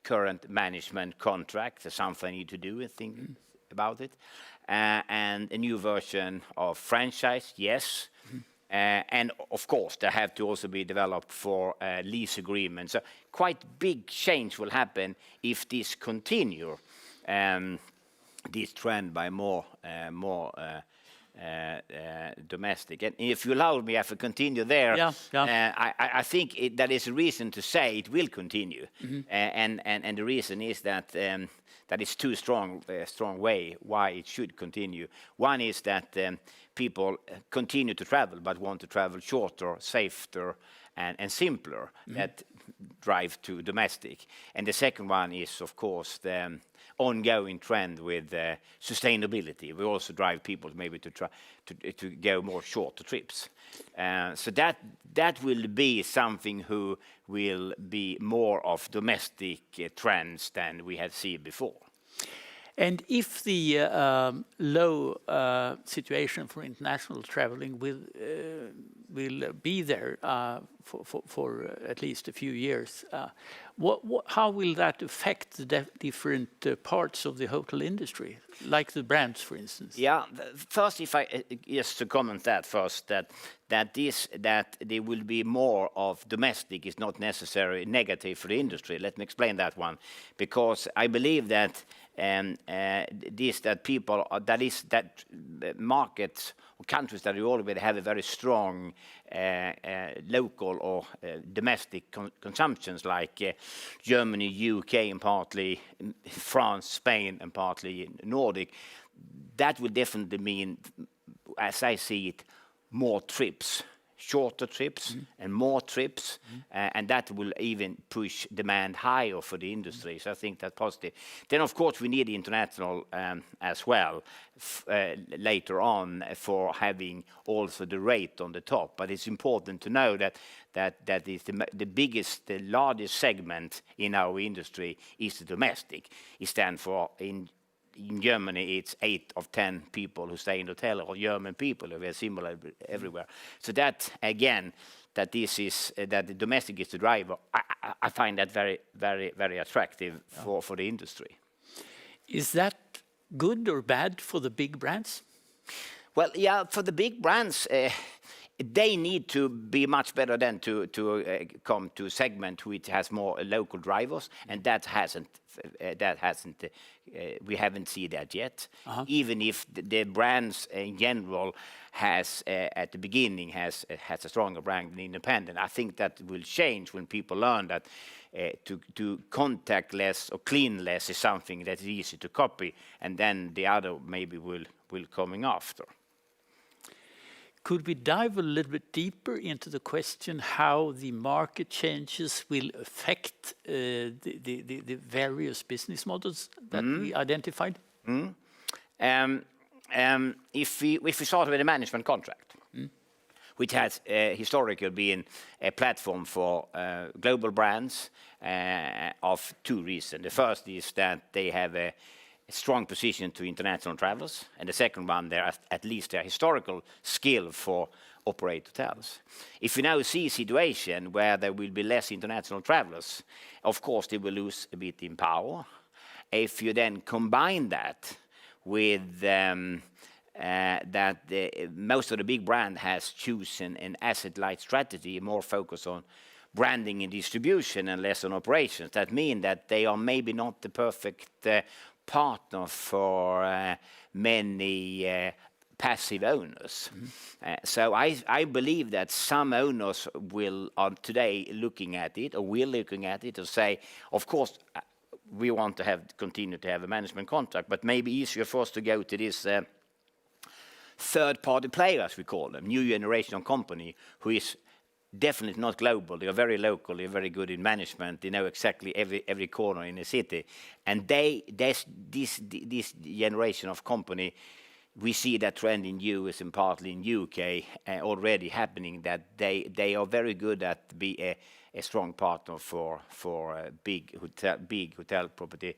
current management contract. There's something I need to do and think about it. And a new version of franchise, yes. And of course, there have to also be developed for lease agreements. So quite big change will happen if this continue, this trend by more domestic. And if you allow me, if I continue there, I think that is a reason to say it will continue. And the reason is that that is too strong way why it should continue. One is that people continue to travel, but want to travel shorter, safer, and simpler. That drive to domestic. And the second one is, of course, the ongoing trend with sustainability. We also drive people maybe to go more shorter trips. So that will be something who will be more of domestic trends than we had seen before. And if the low situation for international traveling will be there for at least a few years, how will that affect the different parts of the hotel industry, like the brands, for instance? Yeah, first, if I just to comment that first, that there will be more of domestic is not necessarily negative for the industry. Let me explain that one, because I believe that markets or countries that already have a very strong local or domestic consumptions, like Germany, UK, and partly France, Spain, and partly Nordic, that will definitely mean, as I see it, more trips. Shorter trips and more trips, and that will even push demand higher for the industry. So I think that's positive. Then, of course, we need international as well later on for having also the rate on the top. But it's important to know that is the biggest, the largest segment in our industry is the domestic. It stands for in Germany, it's 8 of 10 people who stay in the hotel are German people. We're similar everywhere. So that, again, that the domestic is the driver, I find that very, very, very attractive for the industry. Is that good or bad for the big brands? Well, yeah, for the big brands, they need to be much better than to come to a segment which has more local drivers, and that hasn't. We haven't seen that yet. Even if the brands in general has at the beginning has a stronger brand than independent, I think that will change when people learn that to contact less or clean less is something that is easy to copy, and then the other maybe will coming after. Could we dive a little bit deeper into the question how the market changes will affect the various business models that we identified? If we start with a management contract, which has historically been a platform for global brands of two reasons. The first is that they have a strong position to international travelers, and the second one, they're at least their historical skill for operate hotels. If we now see a situation where there will be less international travelers, of course they will lose a bit in power. If you then combine that with most of the big brand has chosen an asset-light strategy, more focus on branding and distribution and less on operations, that means that they are maybe not the perfect partner for many passive owners. So I believe that some owners are today looking at it, or we're looking at it, to say, of course, we want to continue to have a management contract, but maybe easier for us to go to this third-party player, as we call them, new generation of company, who is definitely not global. They are very local. They're very good in management. They know exactly every corner in the city. And this generation of company, we see that trend in US and partly in UK already happening, that they are very good at be a strong partner for a big hotel property.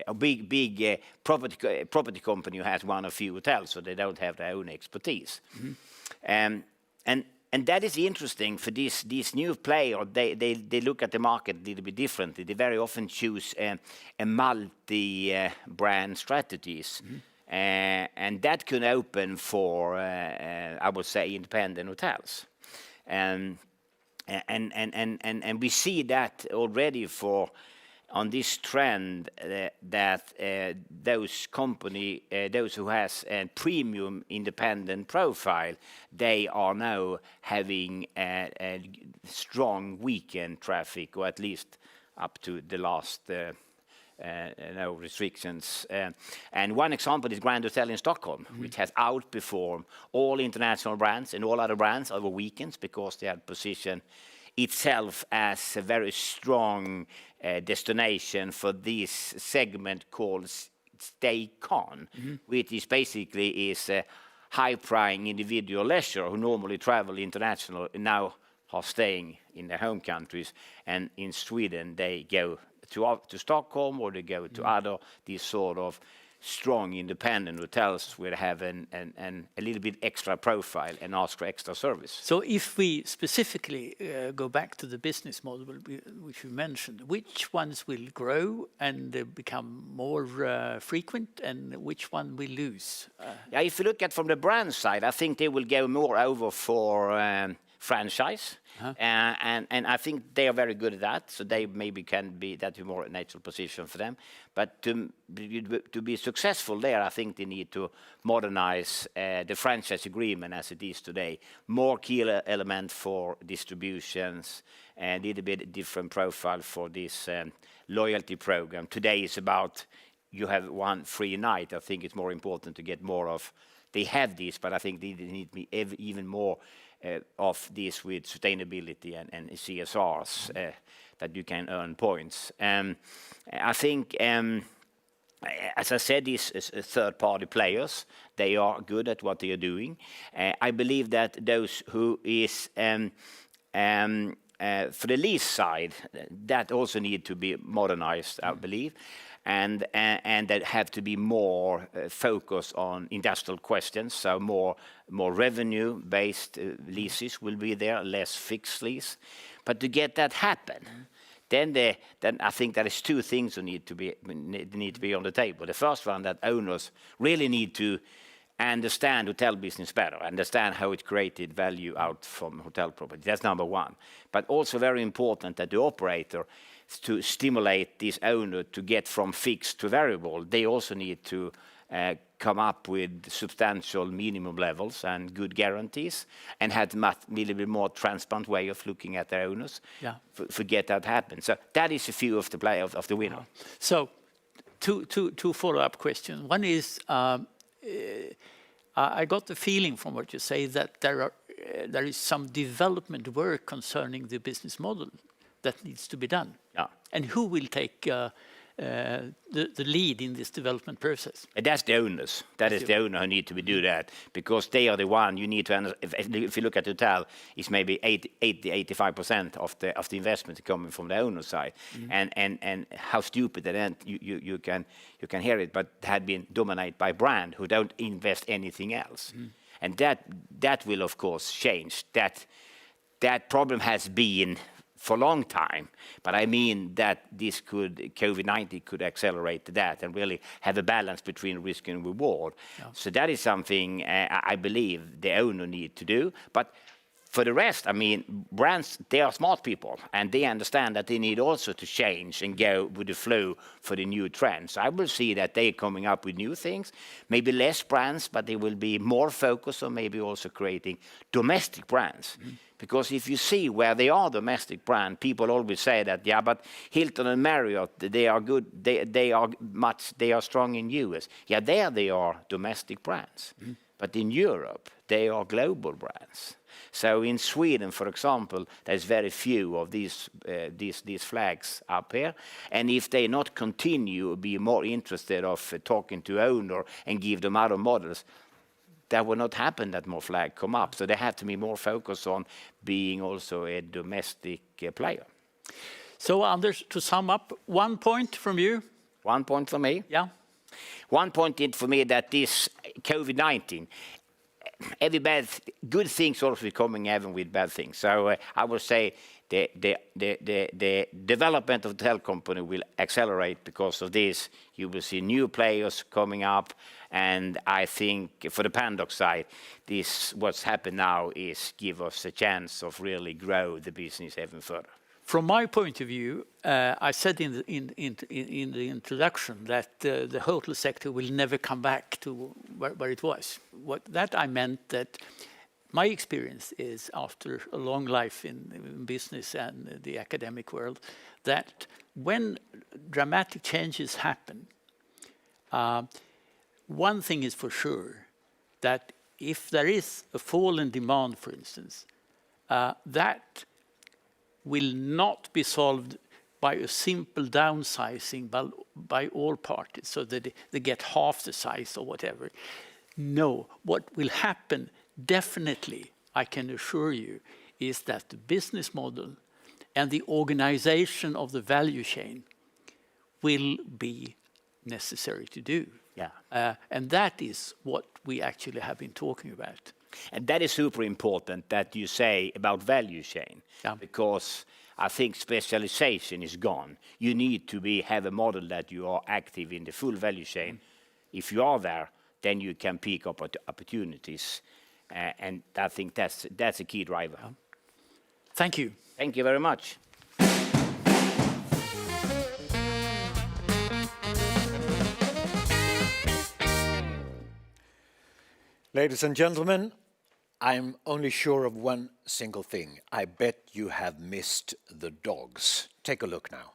A big property company who has one or few hotels, so they don't have their own expertise. And that is interesting for these new players. They look at the market a little bit differently. They very often choose a multi-brand strategies. And that could open for, I would say, independent hotels. And we see that already on this trend that those who has a premium independent profile, they are now having a strong weekend traffic, or at least up to the last no restrictions. And one example is Grand Hotel in Stockholm, which has outperformed all international brands and all other brands over weekends because they have positioned itself as a very strong destination for this segment called stay con, which is basically high-pricing individual leisure who normally travel international and now are staying in their home countries. And in Sweden, they go to Stockholm, or they go to other these sort of strong independent hotels where they have a little bit extra profile and ask for extra service. So if we specifically go back to the business model which you mentioned, which ones will grow and become more frequent, and which one will lose? Yeah, if you look at from the brand side, I think they will go more over for franchise. And I think they are very good at that, so they maybe can be that more natural position for them. But to be successful there, I think they need to modernize the franchise agreement as it is today. More key element for distributions, and a little bit different profile for this loyalty program. Today is about you have one free night. I think it's more important to get more of. They have this, but I think they need to be even more of this with sustainability and CSRs that you can earn points. I think, as I said, these third-party players, they are good at what they are doing. I believe that those who is for the lease side, that also need to be modernized, I believe. And that have to be more focused on industrial questions, so more revenue-based leases will be there, less fixed lease. But to get that happen, then I think there is two things that need to be on the table. The first one, that owners really need to understand hotel business better, understand how it created value out from hotel property. That's number one. But also very important that the operator, to stimulate this owner to get from fixed to variable, they also need to come up with substantial minimum levels and good guarantees, and have a little bit more transparent way of looking at their owners. For get that happen. So that is a few of the players of the winner. So two follow-up questions. One is, I got the feeling from what you say that there is some development work concerning the business model that needs to be done. And who will take the lead in this development process? That's the owners. That is the owner who need to do that, because they are the one you need to. If you look at the hotel, it's maybe 80-85% of the investment coming from the owner side, and how stupid that you can hear it, but had been dominated by brand who don't invest anything else, and that will of course change. That problem has been for a long time, but I mean that COVID-19 could accelerate that and really have a balance between risk and reward. So that is something I believe the owner need to do. But for the rest, I mean, brands, they are smart people, and they understand that they need also to change and go with the flow for the new trends. I will see that they're coming up with new things, maybe less brands, but they will be more focused on maybe also creating domestic brands. Because if you see where they are domestic brand, people always say that, yeah, but Hilton and Marriott, they are good, they are strong in US. Yeah, there they are domestic brands. But in Europe, they are global brands. So in Sweden, for example, there's very few of these flags up here. And if they not continue, be more interested of talking to owner and give them other models, that will not happen that more flag come up. So they have to be more focused on being also a domestic player. So Anders, to sum up, 1 point from you. 1 point for me. Yeah. 1 point for me that this COVID-19, every good things also coming even with bad things. So I would say the development of the hotel company will accelerate because of this. You will see new players coming up, and I think for the Pandoc side, what's happened now is give us a chance of really grow the business even further. From my point of view, I said in the introduction that the hotel sector will never come back to where it was. What that I meant that my experience is, after a long life in business and the academic world, that when dramatic changes happen, one thing is for sure, that if there is a fall in demand, for instance, that will not be solved by a simple downsizing by all parties, so that they get half the size or whatever. No, what will happen definitely, I can assure you, is that the business model and the organization of the value chain will be necessary to do. Yeah. And that is what we actually have been talking about. And that is super important that you say about value chain, because I think specialization is gone. You need to have a model that you are active in the full value chain. If you are there, then you can pick up opportunities, and I think that's a key driver. Thank you. Thank you very much. Ladies and gentlemen, I'm only sure of one single thing. I bet you have missed the dogs. Take a look now.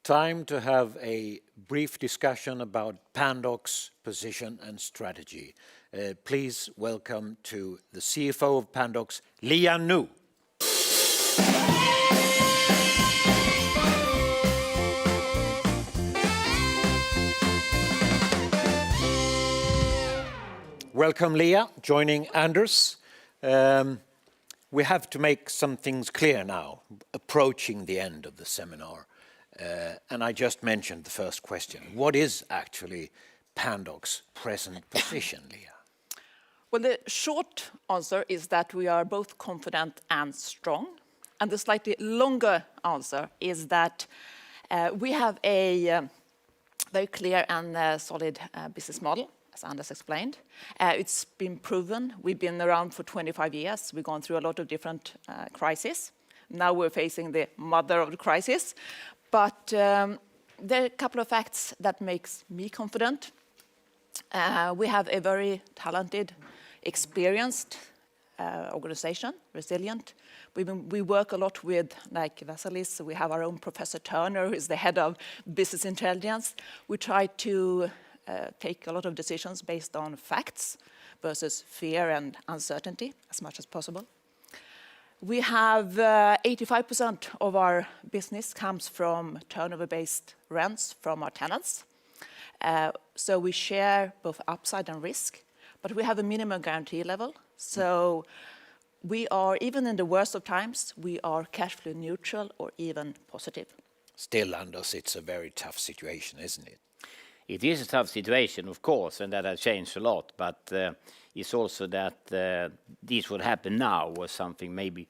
Time to have a brief discussion about Pandoc's position and strategy. Please welcome to the CFO of Pandox, Lia Nu. Welcome, Lia, joining Anders. We have to make some things clear now, approaching the end of the seminar. And I just mentioned the first question. What is actually Pandoc's present position, Lia? Well, the short answer is that we are both confident and strong. And the slightly longer answer is that We have a very clear and solid business model, as Anders explained. It's been proven. We've been around for 25 years. We've gone through a lot of different crises. Now we're facing the mother of the crisis. But there are a couple of facts that makes me confident. We have a very talented, experienced organization, resilient. We work a lot with, like Vasilis, we have our own Professor Turner, who is the head of business intelligence. We try to take a lot of decisions based on facts versus fear and uncertainty as much as possible. We have 85% of our business comes from turnover-based rents from our tenants. So we share both upside and risk, but we have a minimum guarantee level. So we are, even in the worst of times, we are cash flow neutral or even positive. Still, Anders, it's a very tough situation, isn't it? It is a tough situation, of course, and that has changed a lot. But it's also that this would happen now was something maybe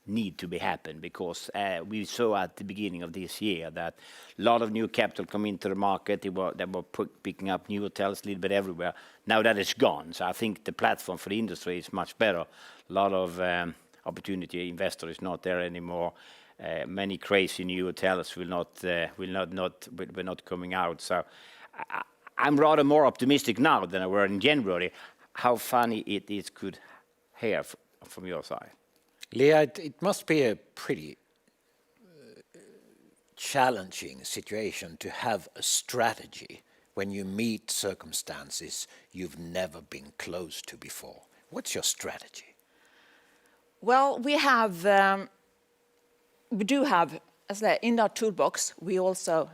need to be happen, because we saw at the beginning of this year that a lot of new capital come into the market. They were picking up new hotels a little bit everywhere. Now that is gone, so I think the platform for the industry is much better. A lot of opportunity investor is not there anymore. Many crazy new hotels will not coming out. So I'm rather more optimistic now than I were in January. How funny it is could hear from your side. Leah, it must be a pretty challenging situation to have a strategy when you meet circumstances you've never been close to before. What's your strategy? Well, we do have, as in our toolbox, we also,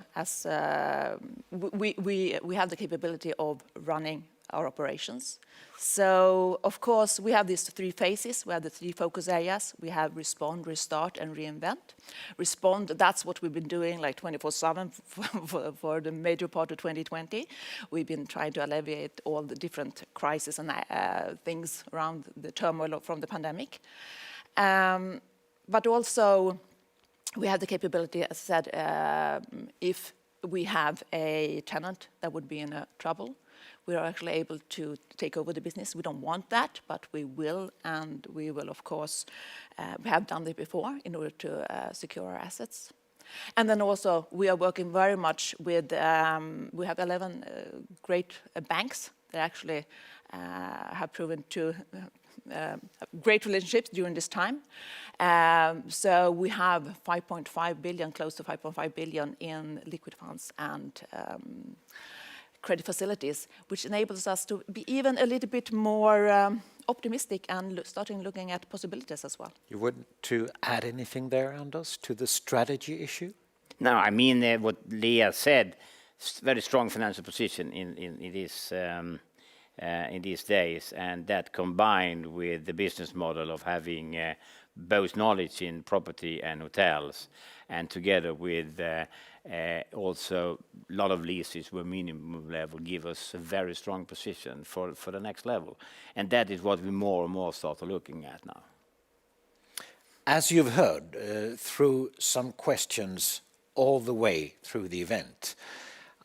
we have the capability of running our operations. So, of course, we have these three phases. We have the three focus areas. We have respond, restart, and reinvent. Respond, that's what we've been doing like 24/7 for the major part of 2020. We've been trying to alleviate all the different crises and things around the turmoil from the pandemic. But also, we have the capability, as I said, if we have a tenant that would be in trouble, we are actually able to take over the business. We don't want that, but we will, and we will, of course, we have done it before in order to secure our assets. And then also, we are working very much with, we have 11 great banks that actually have proven to have great relationships during this time. So we have 5.5 billion, close to 5.5 billion in liquid funds and credit facilities, which enables us to be even a little bit more optimistic and starting looking at possibilities as well. You want to add anything there, Anders, to the strategy issue? No, I mean what Leah said, very strong financial position in these days, and that combined with the business model of having both knowledge in property and hotels, and together with also a lot of leases where minimum level give us a very strong position for the next level. And that is what we more and more start looking at now. As you've heard through some questions all the way through the event,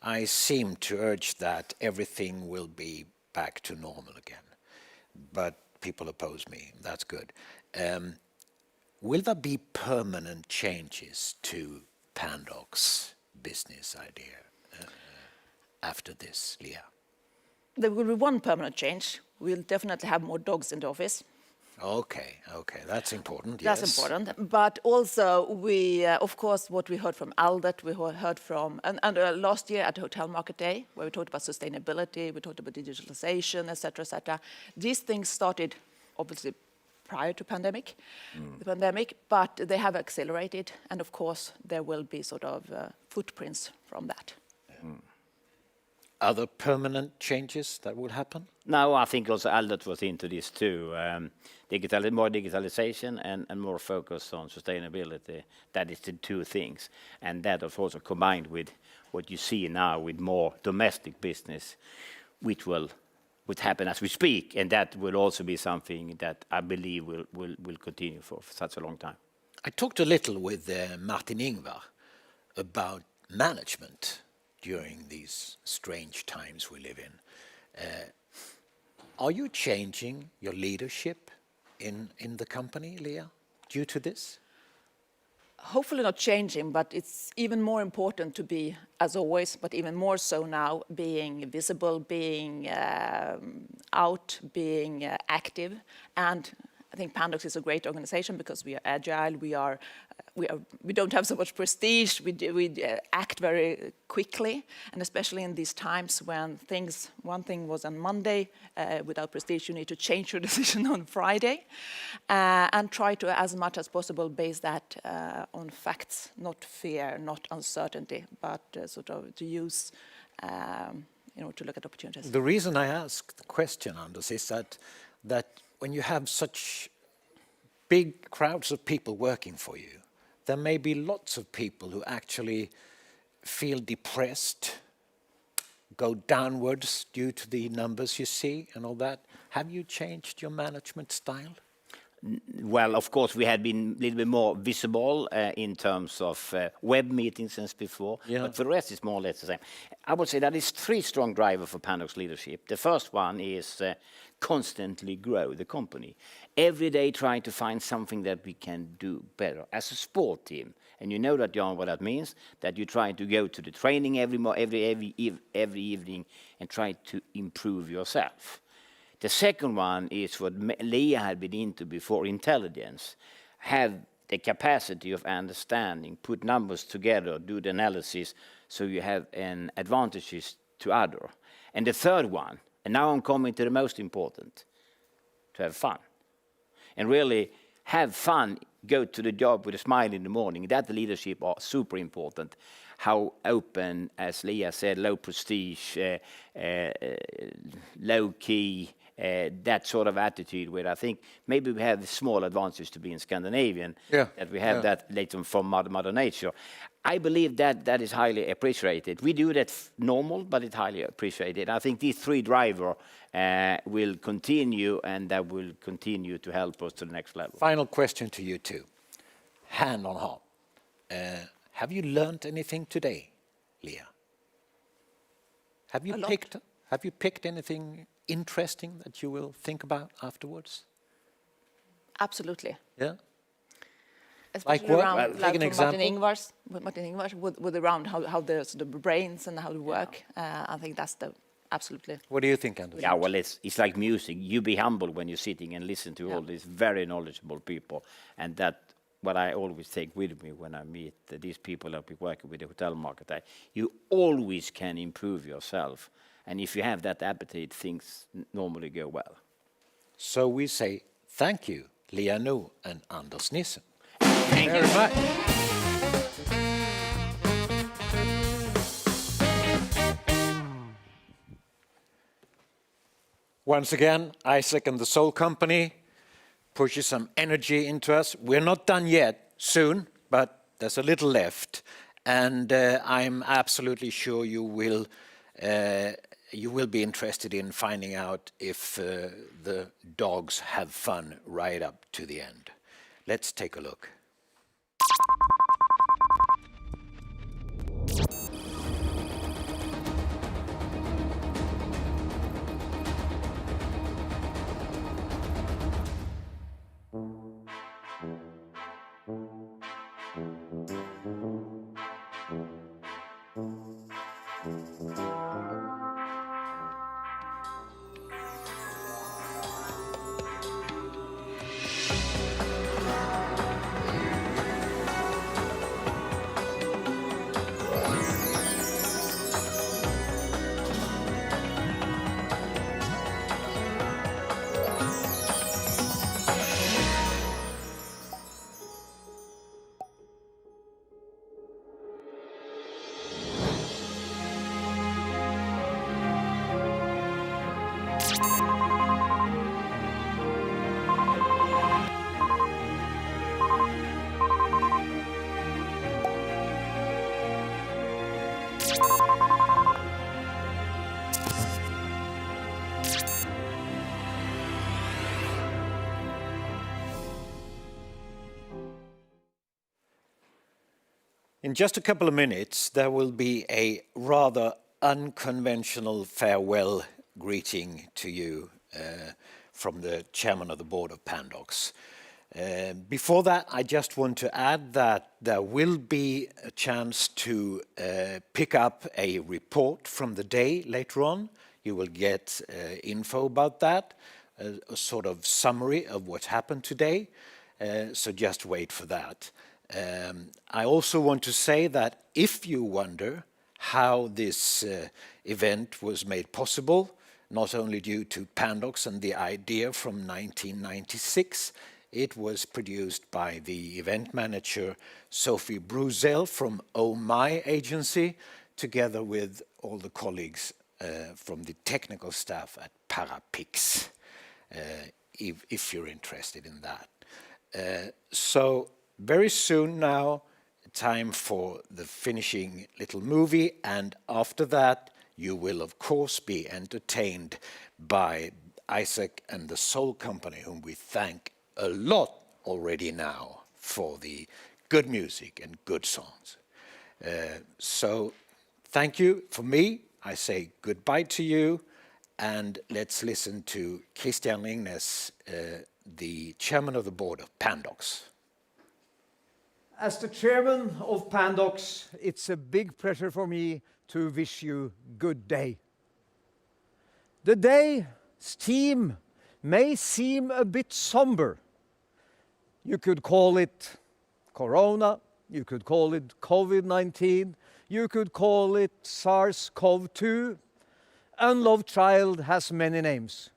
I seem to urge that everything will be back to normal again. But people oppose me. That's good. Will there be permanent changes to Pandoc's business idea after this, Leah? There will be one permanent change. We'll definitely have more dogs in the office. Okay, that's important. That's important. But also, we, of course, what we heard from Albert, we heard from, and last year at the Hotel Market Day, where we talked about sustainability, we talked about digitalization, etc., etc. These things started, obviously, prior to the pandemic, but they have accelerated, and of course, there will be sort of footprints from that. Other permanent changes that will happen? No, I think also Albert was into this too. More digitalization and more focus on sustainability. That is the two things. And that is also combined with what you see now with more domestic business, which would happen as we speak. And that will also be something that I believe will continue for such a long time. I talked a little with Martin Ingvar about management during these strange times we live in. Are you changing your leadership in the company, Leah, due to this? Hopefully not changing, but it's even more important to be, as always, but even more so now, being visible, being out, being active. And I think Pandox is a great organization because we are agile, we don't have so much prestige, we act very quickly, and especially in these times when one thing was on Monday, without prestige you need to change your decision on Friday, and try to, as much as possible, base that on facts, not fear, not uncertainty, but sort of to use, to look at opportunities. The reason I ask the question, Anders, is that when you have such big crowds of people working for you, there may be lots of people who actually feel depressed, go downwards due to the numbers you see and all that. Have you changed your management style? Well, of course, we had been a little bit more visible in terms of web meetings since before, but for the rest it's more or less the same. I would say that is 3 strong drivers for Pandox leadership. The first one is constantly grow the company. Every day trying to find something that we can do better as a sport team. And you know that, Jan, what that means, that you try to go to the training every evening and try to improve yourself. The second one is what Leah had been into before, intelligence. Have the capacity of understanding, put numbers together, do the analysis, so you have an advantages to other. And the third one, and now I'm coming to the most important, to have fun. And really have fun, go to the job with a smile in the morning. That leadership are super important. How open, as Leah said, low prestige, low key, that sort of attitude where I think maybe we have a small advantage to be in Scandinavian, that we have that later from Mother Nature. I believe that is highly appreciated. We do that normal, but it's highly appreciated. I think these 3 drivers will continue, and that will continue to help us to the next level. Final question to you two, hand on heart. Have you learned anything today, Leah? Have you picked anything interesting that you will think about afterwards? Absolutely. Yeah. Especially like what? Around, Take an example. Martin Ingvars, with around how the sort of brains and how they work. I think that's absolutely. What do you think, Anders? Yeah, well, it's like music. You be humble when you're sitting and listen to all these very knowledgeable people, and that what I always take with me when I meet these people that we working with the hotel market. You always can improve yourself. And if you have that appetite, things normally go well. So we say thank you, Leah Nu and Anders Nissen. Thank you very much. Once again, Isaac and the Soul Company pushes some energy into us. We're not done yet, soon, but there's a little left. And I'm absolutely sure you will be interested in finding out if the dogs have fun right up to the end. Let's take a look. In just a couple of minutes, there will be a rather unconventional farewell greeting to you from the chairman of the board of Pandox. Before that, I just want to add that there will be a chance to pick up a report from the day later on. You will get info about that, a sort of summary of what happened today. So just wait for that. I also want to say that if you wonder how this event was made possible, not only due to Pandox and the idea from 1996, it was produced by the event manager Sophie Bruzel from Oh My agency, together with all the colleagues from the technical staff at Parapix, if you're interested in that. So very soon now, time for the finishing little movie, and after that you will of course be entertained by Isaac and the Soul Company, whom we thank a lot already now for the good music and good songs. So thank you. For me, I say goodbye to you, and let's listen to Christian Ringnes, the chairman of the board of Pandox. As the chairman of Pandox, it's a big pleasure for me to wish you good day. The day's theme may seem a bit somber. You could call it Corona, you could call it COVID-19, you could call it SARS-CoV-2. Unloved child has many names.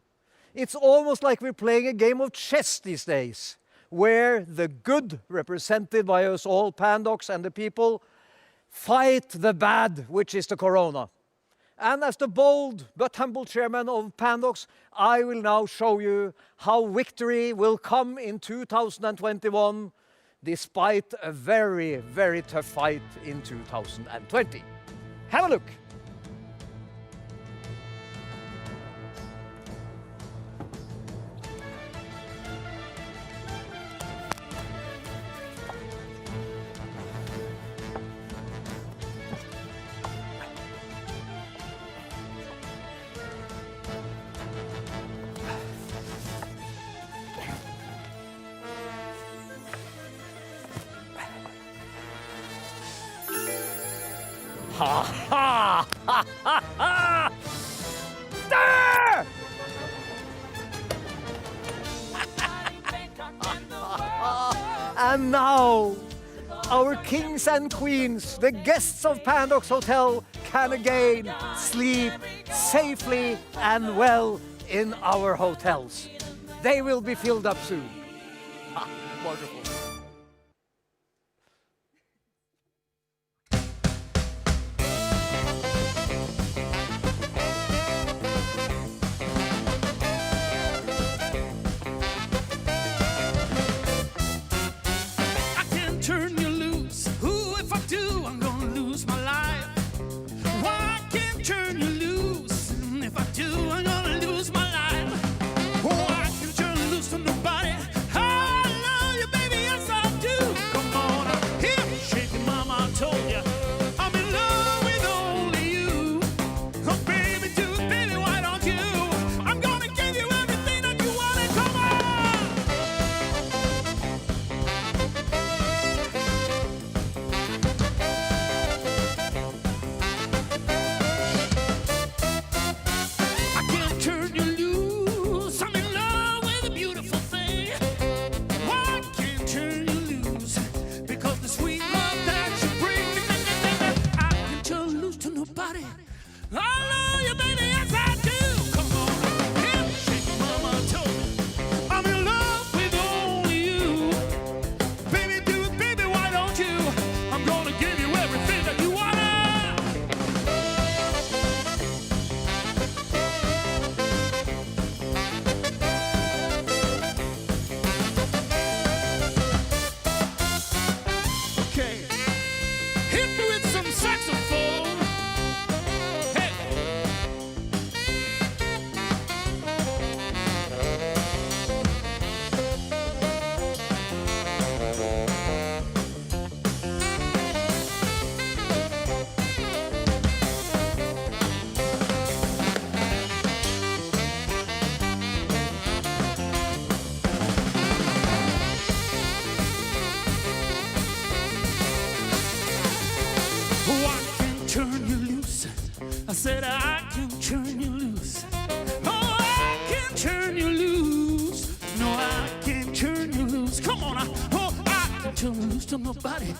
It's almost like we're playing a game of chess these days, where the good, represented by us all, Pandox and the people, fight the bad, which is the corona. And as the bold but humble chairman of Pandox, I will now show you how victory will come in 2021, despite a very, very tough fight in 2020. Have a look. Ha ha ha ha ha! There! And now, our kings and queens, the guests of Pandox Hotel, can again sleep safely and well in our hotels. They will be filled up soon. Ah, wonderful. Nobody. I love you, baby. Oh, I can turn you loose. I said I can turn you loose. Oh, I can turn you loose. No, I can't turn you loose. Come on, I can turn you loose to nobody.